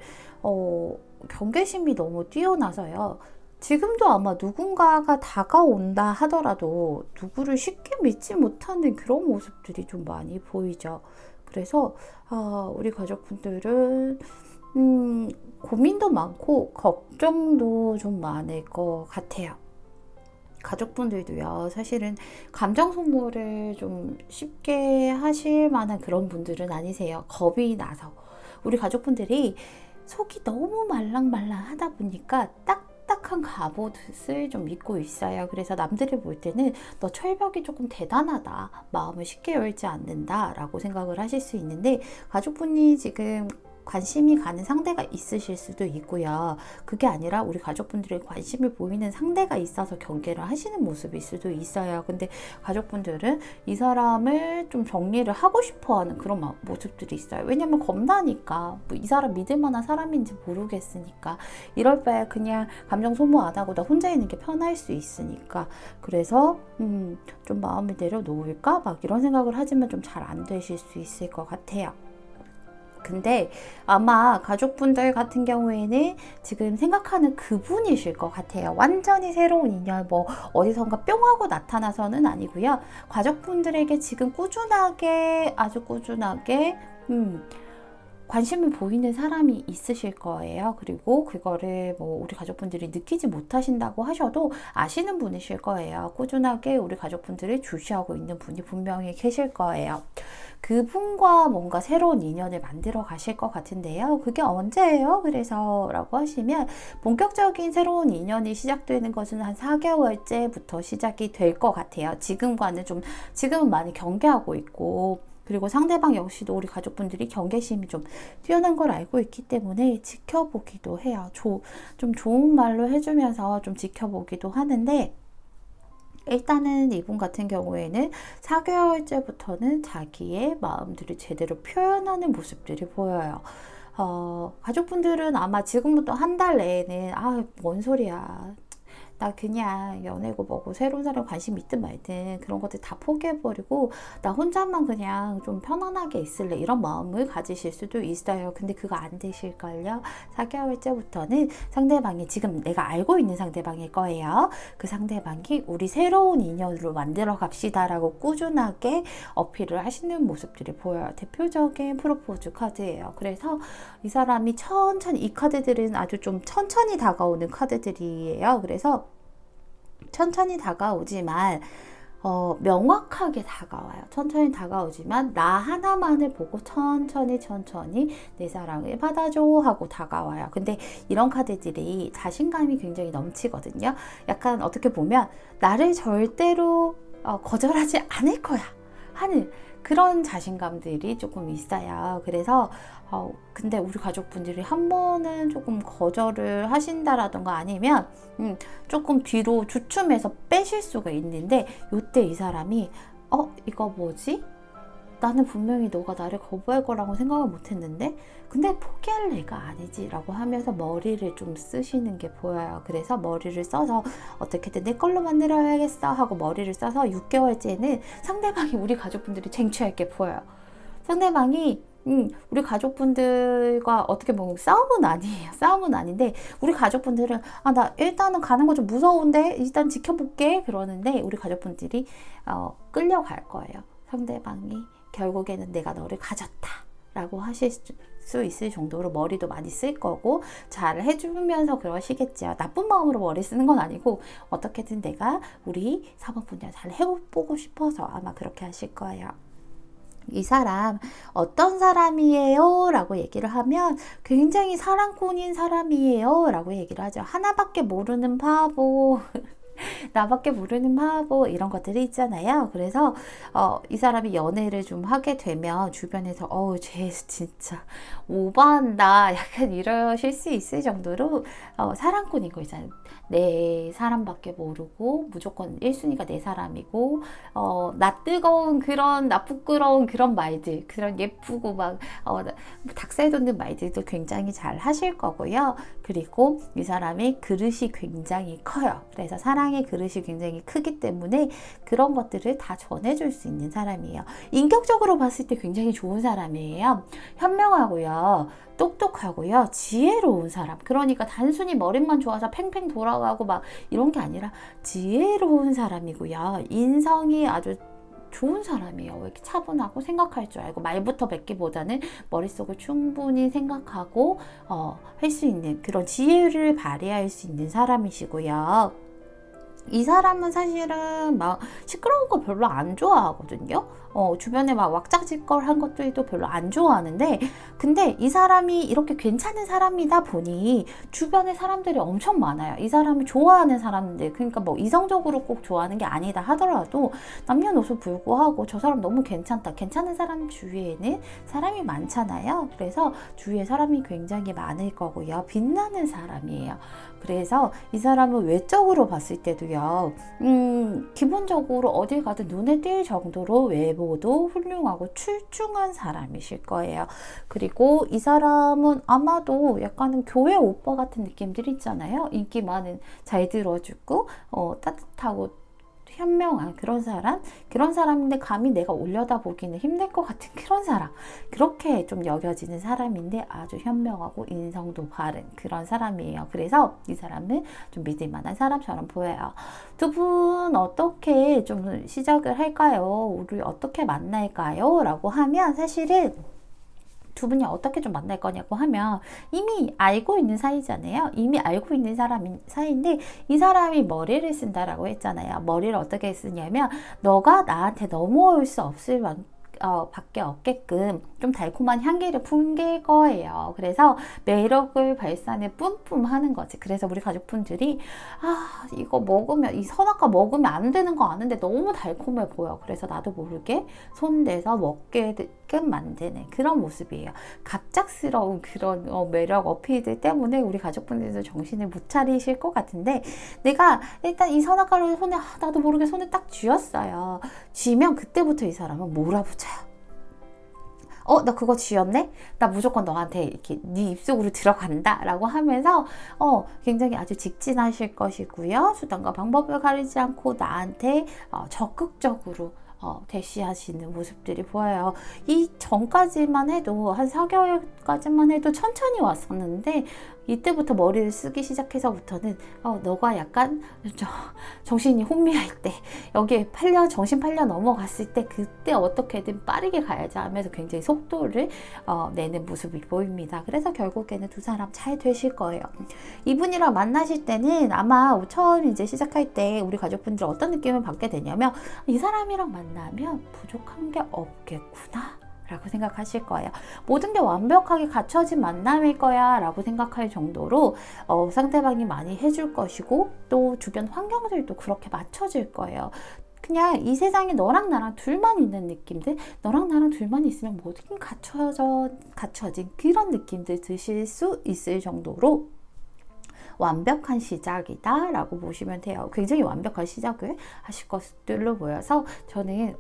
경계심이 너무 뛰어나서요. 지금도 아마 누군가가 다가온다 하더라도 누구를 쉽게 믿지 못하는 그런 모습들이 좀 많이 보이죠. 그래서 우리 가족분들은 고민도 많고 걱정도 좀 많을 것 같아요. 가족분들도요, 사실은 감정 소모를 좀 쉽게 하실 만한 그런 분들은 아니세요. 겁이 나서. 우리 가족분들이 속이 너무 말랑말랑하다 보니까 딱딱한 갑옷을 좀 입고 있어요. 그래서 남들이 볼 때는 너 철벽이 조금 대단하다. 마음을 쉽게 열지 않는다 라고 생각을 하실 수 있는데 가족분이 지금 관심이 가는 상대가 있으실 수도 있고요. 그게 아니라 우리 가족분들이 관심을 보이는 상대가 있어서 경계를 하시는 모습일 수도 있어요. 근데 가족분들은 이 사람을 좀 정리를 하고 싶어 하는 그런 모습들이 있어요. 왜냐면 겁나니까. 뭐 이 사람 믿을 만한 사람인지 모르겠으니까. 이럴 바에 그냥 감정 소모 안 하고 나 혼자 있는 게 편할 수 있으니까. 그래서 좀 마음을 내려놓을까? 막 이런 생각을 하지만 좀 잘 안 되실 수 있을 것 같아요. 근데 아마 가족분들 같은 경우에는 지금 생각하는 그분이실 것 같아요. 완전히 새로운 인연, 뭐 어디선가 뿅 하고 나타나서는 아니고요. 가족분들에게 지금 꾸준하게, 아주 꾸준하게 관심을 보이는 사람이 있으실 거예요. 그리고 그거를 뭐 우리 가족분들이 느끼지 못하신다고 하셔도 아시는 분이실 거예요. 꾸준하게 우리 가족분들을 주시하고 있는 분이 분명히 계실 거예요. 그분과 뭔가 새로운 인연을 만들어 가실 것 같은데요. 그게 언제예요? 그래서 라고 하시면 본격적인 새로운 인연이 시작되는 것은 한 4개월째부터 시작이 될 것 같아요. 지금은 많이 경계하고 있고, 그리고 상대방 역시도 우리 가족분들이 경계심이 좀 뛰어난 걸 알고 있기 때문에 지켜보기도 해요. 좀 좋은 말로 해주면서 좀 지켜보기도 하는데, 일단은 이분 같은 경우에는 4개월째부터는 자기의 마음들을 제대로 표현하는 모습들이 보여요. 가족분들은 아마 지금부터 한 달 내에는 뭔 소리야, 나 그냥 연애고 뭐고 새로운 사람 관심 있든 말든 그런 것들 다 포기해버리고 나 혼자만 그냥 좀 편안하게 있을래, 이런 마음을 가지실 수도 있어요. 근데 그거 안 되실걸요. 4개월째부터는 상대방이 지금 내가 알고 있는 상대방일 거예요. 그 상대방이 우리 새로운 인연으로 만들어 갑시다 라고 꾸준하게 어필을 하시는 모습들이 보여요. 대표적인 프로포즈 카드예요. 그래서 이 사람이 이 카드들은 아주 좀 천천히 다가오는 카드들이에요. 그래서 천천히 다가오지만 명확하게 다가와요. 천천히 다가오지만 나 하나만을 보고 천천히 내 사랑을 받아줘 하고 다가와요. 근데 이런 카드들이 자신감이 굉장히 넘치거든요. 약간 어떻게 보면 나를 절대로 거절하지 않을 거야 하는 그런 자신감들이 조금 있어요. 그래서 근데 우리 가족분들이 한 번은 조금 거절을 하신다라던가 아니면 조금 뒤로 주춤해서 빼실 수가 있는데, 요때 이 사람이 이거 뭐지? 나는 분명히 너가 나를 거부할 거라고 생각을 못했는데 근데 포기할 애가 아니지 라고 하면서 머리를 좀 쓰시는 게 보여요. 그래서 머리를 써서 어떻게든 내 걸로 만들어야겠어 하고 머리를 써서 6개월째는 상대방이 우리 가족분들이 쟁취할 게 보여요. 상대방이 우리 가족분들과 어떻게 보면 싸움은 아니에요. 싸움은 아닌데 우리 가족분들은 나 일단은 가는 거 좀 무서운데 일단 지켜볼게 그러는데 우리 가족분들이 끌려갈 거예요. 상대방이 결국에는 내가 너를 가졌다 라고 하실 수 있을 정도로 머리도 많이 쓸 거고 잘 해주면서 그러시겠죠. 나쁜 마음으로 머리 쓰는 건 아니고 어떻게든 내가 우리 사모분야 잘 해보고 싶어서 아마 그렇게 하실 거예요. 이 사람 어떤 사람이에요? 라고 얘기를 하면 굉장히 사랑꾼인 사람이에요 라고 얘기를 하죠. 하나밖에 모르는 바보 나밖에 모르는 바보 이런 것들이 있잖아요. 그래서 이 사람이 연애를 좀 하게 되면 주변에서 쟤 진짜 오버한다 약간 이러실 수 있을 정도로 사랑꾼인 거 있잖아요. 내 사람밖에 모르고 무조건 1순위가 내 사람이고 나 뜨거운 나 부끄러운 그런 말들, 그런 예쁘고 막 닭살 돋는 말들도 굉장히 잘 하실 거고요. 그리고 이 사람의 그릇이 굉장히 커요. 그래서 사랑의 그릇이 굉장히 크기 때문에 그런 것들을 다 전해줄 수 있는 사람이에요. 인격적으로 봤을 때 굉장히 좋은 사람이에요. 현명하고요. 똑똑하고요. 지혜로운 사람. 그러니까 단순히 머리만 좋아서 팽팽 돌아가고 막 이런 게 아니라 지혜로운 사람이고요. 인성이 아주 좋은 사람이에요. 왜 이렇게 차분하고 생각할 줄 알고 말부터 뱉기보다는 머릿속을 충분히 생각하고 할 수 있는 그런 지혜를 발휘할 수 있는 사람이시고요. 이 사람은 사실은 막 시끄러운 거 별로 안 좋아하거든요. 주변에 막 왁자지껄한 것들도 별로 안 좋아하는데, 근데 이 사람이 이렇게 괜찮은 사람이다 보니 주변에 사람들이 엄청 많아요. 이 사람을 좋아하는 사람들, 그러니까 뭐 이성적으로 꼭 좋아하는 게 아니다 하더라도 남녀노소 불구하고 저 사람 너무 괜찮다, 괜찮은 사람 주위에는 사람이 많잖아요. 그래서 주위에 사람이 굉장히 많을 거고요. 빛나는 사람이에요. 그래서 이 사람은 외적으로 봤을 때도요, 기본적으로 어딜 가든 눈에 띌 정도로 외모도 훌륭하고 출중한 사람이실 거예요. 그리고 이 사람은 아마도 약간은 교회 오빠 같은 느낌들 있잖아요. 인기 많은, 잘 들어주고, 따뜻하고 현명한 그런 사람인데 감히 내가 올려다보기는 힘들 것 같은 그런 사람, 그렇게 좀 여겨지는 사람인데 아주 현명하고 인성도 바른 그런 사람이에요. 그래서 이 사람은 좀 믿을 만한 사람처럼 보여요. 두 분 어떻게 좀 시작을 할까요? 우리 어떻게 만날까요? 라고 하면, 사실은 두 분이 어떻게 좀 만날 거냐고 하면 이미 알고 있는 사이잖아요. 이미 알고 있는 사이인데, 이 사람이 머리를 쓴다라고 했잖아요. 머리를 어떻게 쓰냐면, 너가 나한테 넘어올 수 없을 밖에 없게끔 좀 달콤한 향기를 풍길 거예요. 그래서 매력을 발산을 뿜뿜 하는 거지. 그래서 우리 가족분들이 이거 먹으면, 이 선악과 먹으면 안 되는 거 아는데 너무 달콤해 보여. 그래서 나도 모르게 손대서 먹게끔 만드는 그런 모습이에요. 갑작스러운 그런 매력 어필들 때문에 우리 가족분들도 정신을 못 차리실 것 같은데, 내가 일단 이 선악과를 손에 나도 모르게 손에 딱 쥐었어요. 쥐면 그때부터 이 사람은 몰아붙여요. 나 그거 쥐었네? 나 무조건 너한테 이렇게 네 입속으로 들어간다 라고 하면서 굉장히 아주 직진하실 것이고요. 수단과 방법을 가리지 않고 나한테 적극적으로 대시하시는 모습들이 보여요. 이 전까지만 해도, 한 4개월까지만 해도 천천히 왔었는데, 이때부터 머리를 쓰기 시작해서부터는 너가 약간 정신이 혼미할 때, 여기에 정신 팔려 넘어갔을 때, 그때 어떻게든 빠르게 가야지 하면서 굉장히 속도를 내는 모습이 보입니다. 그래서 결국에는 두 사람 잘 되실 거예요. 이분이랑 만나실 때는 아마 처음 이제 시작할 때 우리 가족분들 어떤 느낌을 받게 되냐면, 이 사람이랑 만나면 부족한 게 없겠구나 라고 생각하실 거예요. 모든 게 완벽하게 갖춰진 만남일 거야 라고 생각할 정도로 상대방이 많이 해줄 것이고, 또 주변 환경들도 그렇게 맞춰질 거예요. 그냥 이 세상에 너랑 나랑 둘만 있는 느낌들, 너랑 나랑 둘만 있으면 모든 게 갖춰진 그런 느낌들 드실 수 있을 정도로 완벽한 시작이다 라고 보시면 돼요. 굉장히 완벽한 시작을 하실 것들로 보여서 저는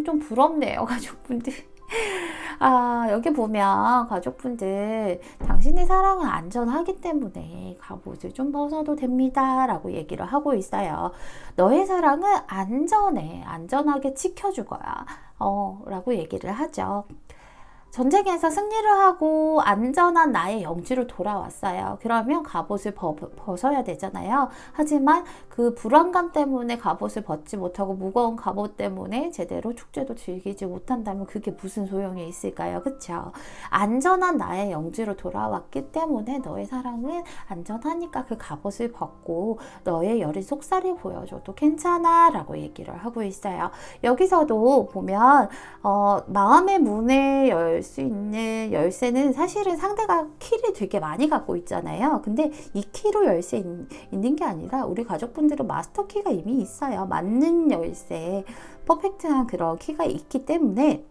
좀 부럽네요, 가족분들. 여기 보면 가족분들, 당신의 사랑은 안전하기 때문에 갑옷을 좀 벗어도 됩니다 라고 얘기를 하고 있어요. 너의 사랑은 안전하게 지켜줄 거야 라고 얘기를 하죠. 전쟁에서 승리를 하고 안전한 나의 영지로 돌아왔어요. 그러면 갑옷을 벗어야 되잖아요. 하지만 그 불안감 때문에 갑옷을 벗지 못하고 무거운 갑옷 때문에 제대로 축제도 즐기지 못한다면 그게 무슨 소용이 있을까요? 그쵸? 안전한 나의 영지로 돌아왔기 때문에 너의 사랑은 안전하니까 그 갑옷을 벗고 너의 여린 속살이 보여줘도 괜찮아 라고 얘기를 하고 있어요. 여기서도 보면 마음의 문을 열 수 있는 열쇠는 사실은 상대가 키를 되게 많이 갖고 있잖아요. 근데 이 키로 열쇠 있는 게 아니라 우리 가족분들은 마스터 키가 이미 있어요. 맞는 열쇠, 퍼펙트한 그런 키가 있기 때문에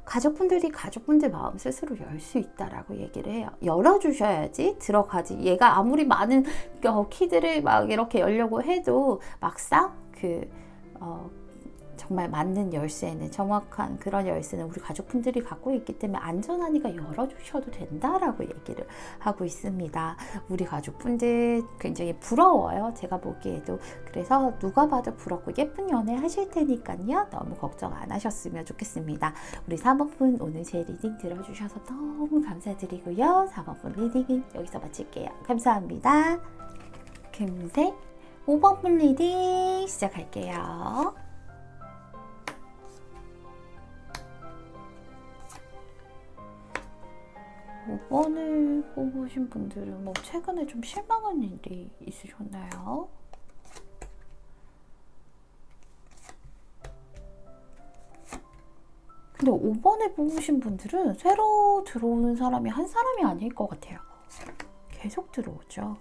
가족분들이 가족분들 마음 스스로 열 수 있다라고 얘기를 해요. 열어주셔야지 들어가지. 얘가 아무리 많은 키들을 막 이렇게 열려고 해도 막상 정말 맞는 열쇠는, 정확한 그런 열쇠는 우리 가족분들이 갖고 있기 때문에 안전하니까 열어주셔도 된다라고 얘기를 하고 있습니다. 우리 가족분들 굉장히 부러워요, 제가 보기에도. 그래서 누가 봐도 부럽고 예쁜 연애 하실 테니까요, 너무 걱정 안 하셨으면 좋겠습니다. 우리 4번분 오늘 제 리딩 들어주셔서 너무 감사드리고요. 4번분 리딩은 여기서 마칠게요. 감사합니다. 금색 5번분 리딩 시작할게요. 5번을 뽑으신 분들은 뭐 최근에 좀 실망한 일이 있으셨나요? 근데 5번에 뽑으신 분들은 새로 들어오는 사람이 한 사람이 아닐 것 같아요. 계속 들어오죠.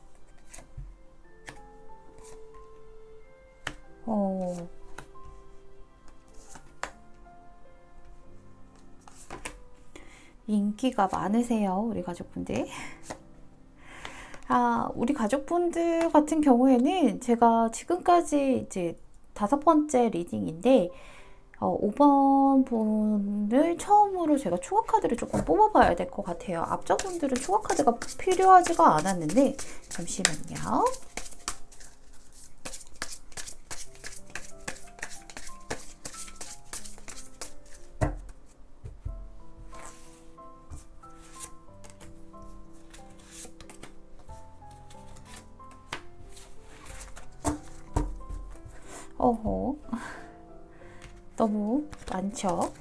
인기가 많으세요, 우리 가족분들. 우리 가족분들 같은 경우에는 제가 지금까지 이제 5번째 리딩인데 5번 분을 처음으로 제가 추가 카드를 조금 뽑아봐야 될 것 같아요. 앞전 분들은 추가 카드가 필요하지가 않았는데 잠시만요. 어허, 너무 많죠?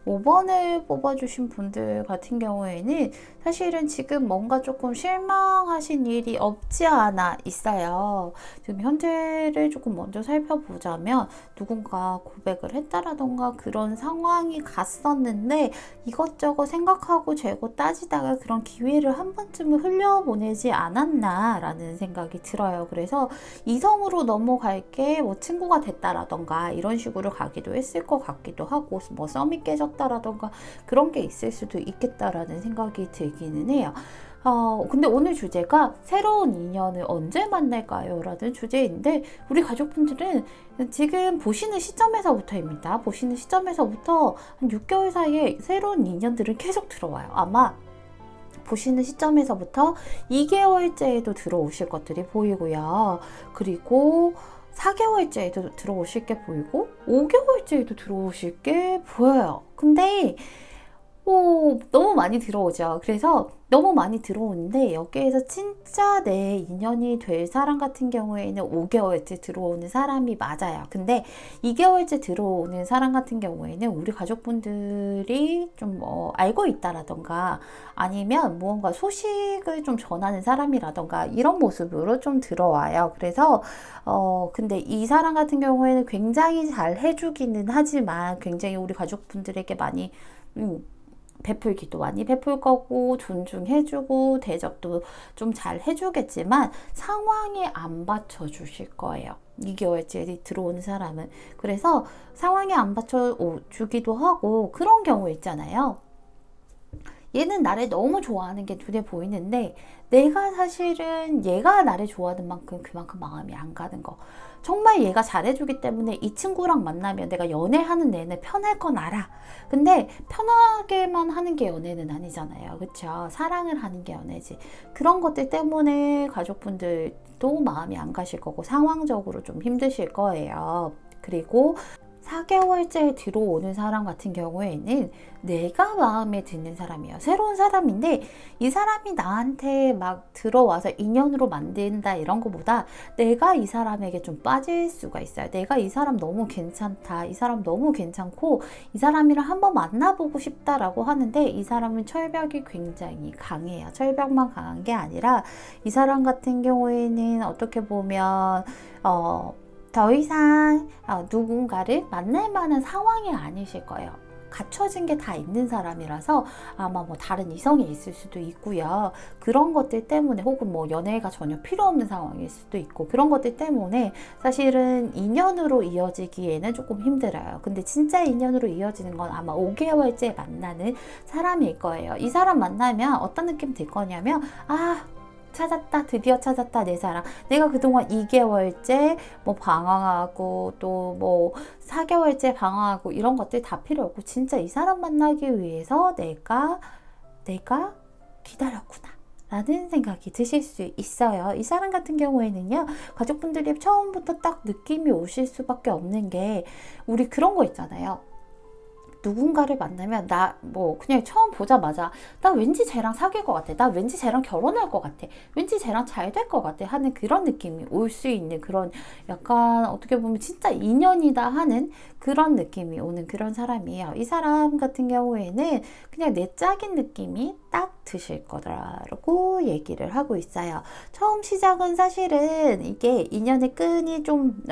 5번을 뽑아주신 분들 같은 경우에는 사실은 지금 뭔가 조금 실망하신 일이 없지 않아 있어요. 지금 현재를 조금 먼저 살펴보자면 누군가 고백을 했다라던가 그런 상황이 갔었는데 이것저것 생각하고 재고 따지다가 그런 기회를 한 번쯤은 흘려보내지 않았나 라는 생각이 들어요. 그래서 이성으로 넘어갈게 뭐 친구가 됐다라던가 이런 식으로 가기도 했을 것 같기도 하고 뭐 썸이 깨졌다라던가 그런 게 있을 수도 있겠다라는 생각이 들기는 해요. 근데 오늘 주제가 새로운 인연을 언제 만날까요? 라는 주제인데 우리 가족분들은 지금 보시는 시점에서부터입니다. 보시는 시점에서부터 한 6개월 사이에 새로운 인연들은 계속 들어와요. 아마 보시는 시점에서부터 2개월째에도 들어오실 것들이 보이고요. 그리고 4개월째에도 들어오실 게 보이고 5개월째에도 들어오실 게 보여요. 근데 너무 많이 들어오죠. 그래서 너무 많이 들어오는데 여기에서 진짜 내 인연이 될 사람 같은 경우에는 5개월째 들어오는 사람이 맞아요. 근데 2개월째 들어오는 사람 같은 경우에는 우리 가족분들이 좀 알고 있다라던가 아니면 무언가 소식을 좀 전하는 사람이라던가 이런 모습으로 좀 들어와요. 그래서 근데 이 사람 같은 경우에는 굉장히 잘 해주기는 하지만 굉장히 우리 가족분들에게 많이 베풀기도 많이 베풀 거고 존중해주고 대접도 좀 잘 해주겠지만 상황이 안 받쳐주실 거예요. 2개월째 들어오는 사람은. 그래서 상황이 안 받쳐주기도 하고 그런 경우 있잖아요. 얘는 나를 너무 좋아하는 게 눈에 보이는데 내가 사실은 얘가 나를 좋아하는 만큼 그만큼 마음이 안 가는 거. 정말 얘가 잘해주기 때문에 이 친구랑 만나면 내가 연애하는 내내 편할 건 알아. 근데 편하게만 하는 게 연애는 아니잖아요. 그쵸? 사랑을 하는 게 연애지. 그런 것들 때문에 가족분들도 마음이 안 가실 거고 상황적으로 좀 힘드실 거예요. 그리고 4개월째 들어오는 사람 같은 경우에는 내가 마음에 드는 사람이에요. 새로운 사람인데 이 사람이 나한테 막 들어와서 인연으로 만든다 이런 거보다 내가 이 사람에게 좀 빠질 수가 있어요. 내가 이 사람 너무 괜찮다. 이 사람 너무 괜찮고 이 사람이랑 한번 만나보고 싶다라고 하는데 이 사람은 철벽이 굉장히 강해요. 철벽만 강한 게 아니라 이 사람 같은 경우에는 어떻게 보면 더 이상 누군가를 만날 만한 상황이 아니실 거예요. 갖춰진 게 다 있는 사람이라서 아마 뭐 다른 이성이 있을 수도 있고요. 그런 것들 때문에 혹은 뭐 연애가 전혀 필요 없는 상황일 수도 있고 그런 것들 때문에 사실은 인연으로 이어지기에는 조금 힘들어요. 근데 진짜 인연으로 이어지는 건 아마 5개월째 만나는 사람일 거예요. 이 사람 만나면 어떤 느낌 들 거냐면 찾았다. 드디어 찾았다. 내 사랑. 내가 그동안 2개월째 뭐 방황하고 또 뭐 4개월째 방황하고 이런 것들 다 필요 없고 진짜 이 사람 만나기 위해서 내가 기다렸구나. 라는 생각이 드실 수 있어요. 이 사람 같은 경우에는요, 가족분들이 처음부터 딱 느낌이 오실 수밖에 없는 게 우리 그런 거 있잖아요. 누군가를 만나면 그냥 처음 보자마자 나 왠지 쟤랑 사귈 것 같아. 나 왠지 쟤랑 결혼할 것 같아. 왠지 쟤랑 잘 될 것 같아 하는 그런 느낌이 올 수 있는 그런 약간 어떻게 보면 진짜 인연이다 하는 그런 느낌이 오는 그런 사람이에요. 이 사람 같은 경우에는 그냥 내 짝인 느낌이 딱 드실 거라고 얘기를 하고 있어요. 처음 시작은 사실은 이게 인연의 끈이 좀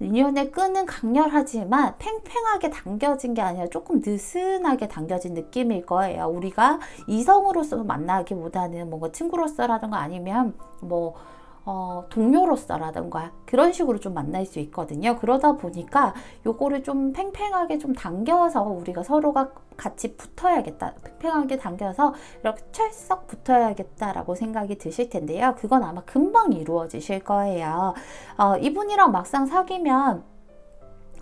인연의 끈은 강렬하지만 팽팽하게 당겨진 게 아니라 조금 느슨하게 당겨진 느낌일 거예요. 우리가 이성으로서 만나기보다는 뭔가 친구로서라든가 아니면 뭐 동료로서라든가 그런 식으로 좀 만날 수 있거든요. 그러다 보니까 요거를 좀 팽팽하게 좀 당겨서 우리가 서로가 같이 붙어야겠다. 팽팽하게 당겨서 이렇게 철썩 붙어야겠다라고 생각이 드실 텐데요. 그건 아마 금방 이루어지실 거예요. 이분이랑 막상 사귀면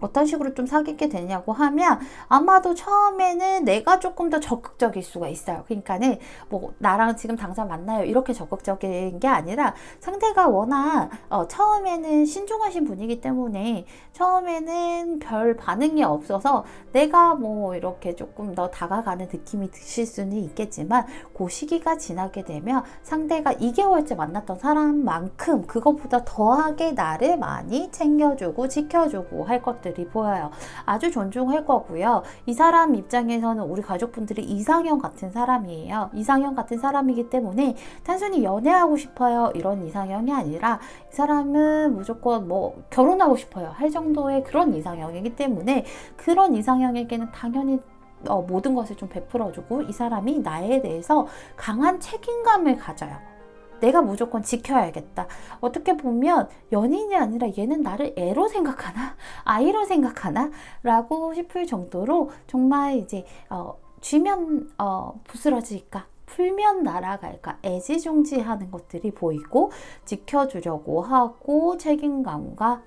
어떤 식으로 좀 사귀게 되냐고 하면 아마도 처음에는 내가 조금 더 적극적일 수가 있어요. 그러니까는 뭐 나랑 지금 당장 만나요 이렇게 적극적인 게 아니라 상대가 워낙 처음에는 신중하신 분이기 때문에 처음에는 별 반응이 없어서 내가 뭐 이렇게 조금 더 다가가는 느낌이 드실 수는 있겠지만 그 시기가 지나게 되면 상대가 2개월째 만났던 사람만큼 그것보다 더하게 나를 많이 챙겨주고 지켜주고 할 것들이 보여요. 아주 존중할 거고요. 이 사람 입장에서는 우리 가족분들이 이상형 같은 사람이에요. 이상형 같은 사람이기 때문에 단순히 연애하고 싶어요 이런 이상형이 아니라 이 사람은 무조건 뭐 결혼하고 싶어요 할 정도의 그런 이상형이기 때문에 그런 이상형에게는 당연히 모든 것을 좀 베풀어주고 이 사람이 나에 대해서 강한 책임감을 가져요. 내가 무조건 지켜야겠다. 어떻게 보면 연인이 아니라 얘는 나를 애로 생각하나? 아이로 생각하나? 라고 싶을 정도로 정말 이제 쥐면 부스러질까? 풀면 날아갈까? 애지중지하는 것들이 보이고 지켜주려고 하고 책임감과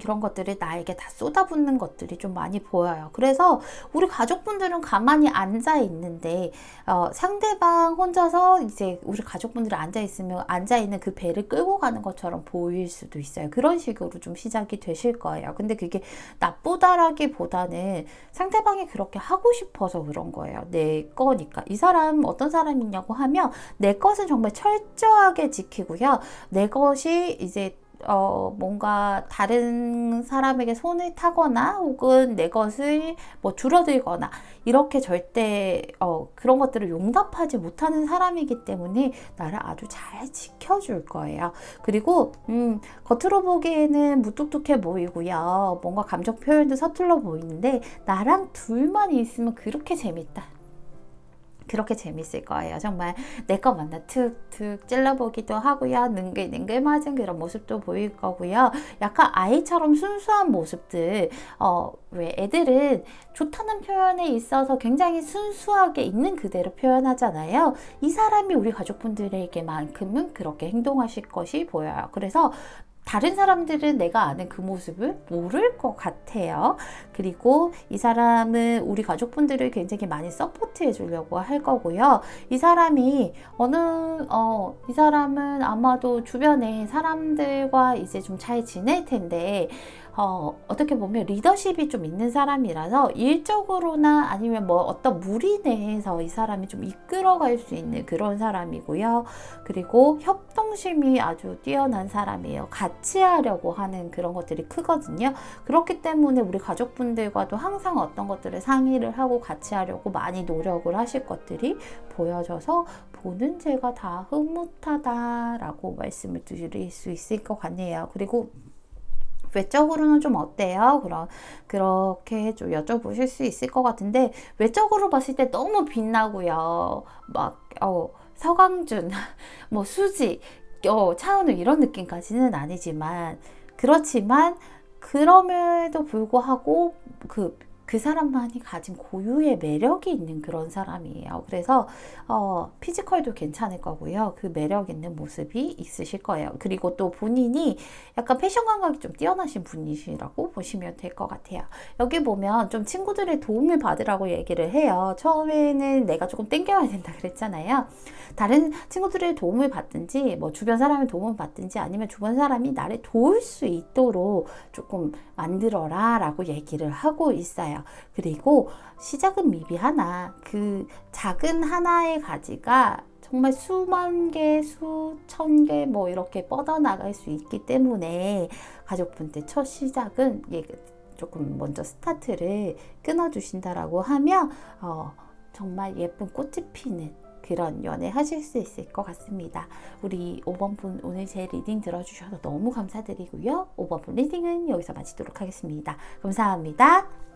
이런 것들이 나에게 다 쏟아붓는 것들이 좀 많이 보여요. 그래서 우리 가족분들은 가만히 앉아 있는데 상대방 혼자서 이제 우리 가족분들이 앉아 있으면 앉아 있는 그 배를 끌고 가는 것처럼 보일 수도 있어요. 그런 식으로 좀 시작이 되실 거예요. 근데 그게 나쁘다라기보다는 상대방이 그렇게 하고 싶어서 그런 거예요. 내 거니까. 이 사람 어떤 사람이냐고 하면 내 것은 정말 철저하게 지키고요. 내 것이 이제 뭔가 다른 사람에게 손을 타거나 혹은 내 것을 뭐 줄어들거나 이렇게 절대 그런 것들을 용납하지 못하는 사람이기 때문에 나를 아주 잘 지켜줄 거예요. 그리고 겉으로 보기에는 무뚝뚝해 보이고요. 뭔가 감정 표현도 서툴러 보이는데 나랑 둘만 있으면 그렇게 재밌다. 그렇게 재밌을 거예요. 정말 내 거 만나 툭툭 찔러보기도 하고요. 능글능글 맞은 그런 모습도 보일 거고요. 약간 아이처럼 순수한 모습들. 왜 애들은 좋다는 표현에 있어서 굉장히 순수하게 있는 그대로 표현하잖아요. 이 사람이 우리 가족분들에게만큼은 그렇게 행동하실 것이 보여요. 그래서 다른 사람들은 내가 아는 그 모습을 모를 것 같아요. 그리고 이 사람은 우리 가족분들을 굉장히 많이 서포트해 주려고 할 거고요. 이 사람이 이 사람은 아마도 주변에 사람들과 이제 좀 잘 지낼 텐데 어떻게 보면 리더십이 좀 있는 사람이라서 일적으로나 아니면 뭐 어떤 무리 내에서 이 사람이 좀 이끌어갈 수 있는 그런 사람이고요. 그리고 협동심이 아주 뛰어난 사람이에요. 같이 하려고 하는 그런 것들이 크거든요. 그렇기 때문에 우리 가족분들과도 항상 어떤 것들을 상의를 하고 같이 하려고 많이 노력을 하실 것들이 보여져서 보는 제가 다 흐뭇하다라고 말씀을 드릴 수 있을 것 같네요. 그리고 외적으로는 좀 어때요? 그렇게 좀 여쭤보실 수 있을 것 같은데 외적으로 봤을 때 너무 빛나고요. 막 서강준, 뭐 수지, 차은우 이런 느낌까지는 아니지만 그렇지만 그럼에도 불구하고 그 사람만이 가진 고유의 매력이 있는 그런 사람이에요. 그래서 피지컬도 괜찮을 거고요. 그 매력 있는 모습이 있으실 거예요. 그리고 또 본인이 약간 패션 감각이 좀 뛰어나신 분이시라고 보시면 될 것 같아요. 여기 보면 좀 친구들의 도움을 받으라고 얘기를 해요. 처음에는 내가 조금 땡겨야 된다 그랬잖아요. 다른 친구들의 도움을 받든지 뭐 주변 사람의 도움을 받든지 아니면 주변 사람이 나를 도울 수 있도록 조금 만들어라 라고 얘기를 하고 있어요. 그리고 시작은 미비하나 그 작은 하나의 가지가 정말 수만 개, 수천 개 뭐 이렇게 뻗어나갈 수 있기 때문에 가족분들 첫 시작은 조금 먼저 스타트를 끊어주신다라고 하면 정말 예쁜 꽃이 피는 그런 연애 하실 수 있을 것 같습니다. 우리 5번 분 오늘 제 리딩 들어주셔서 너무 감사드리고요. 5번 분 리딩은 여기서 마치도록 하겠습니다. 감사합니다.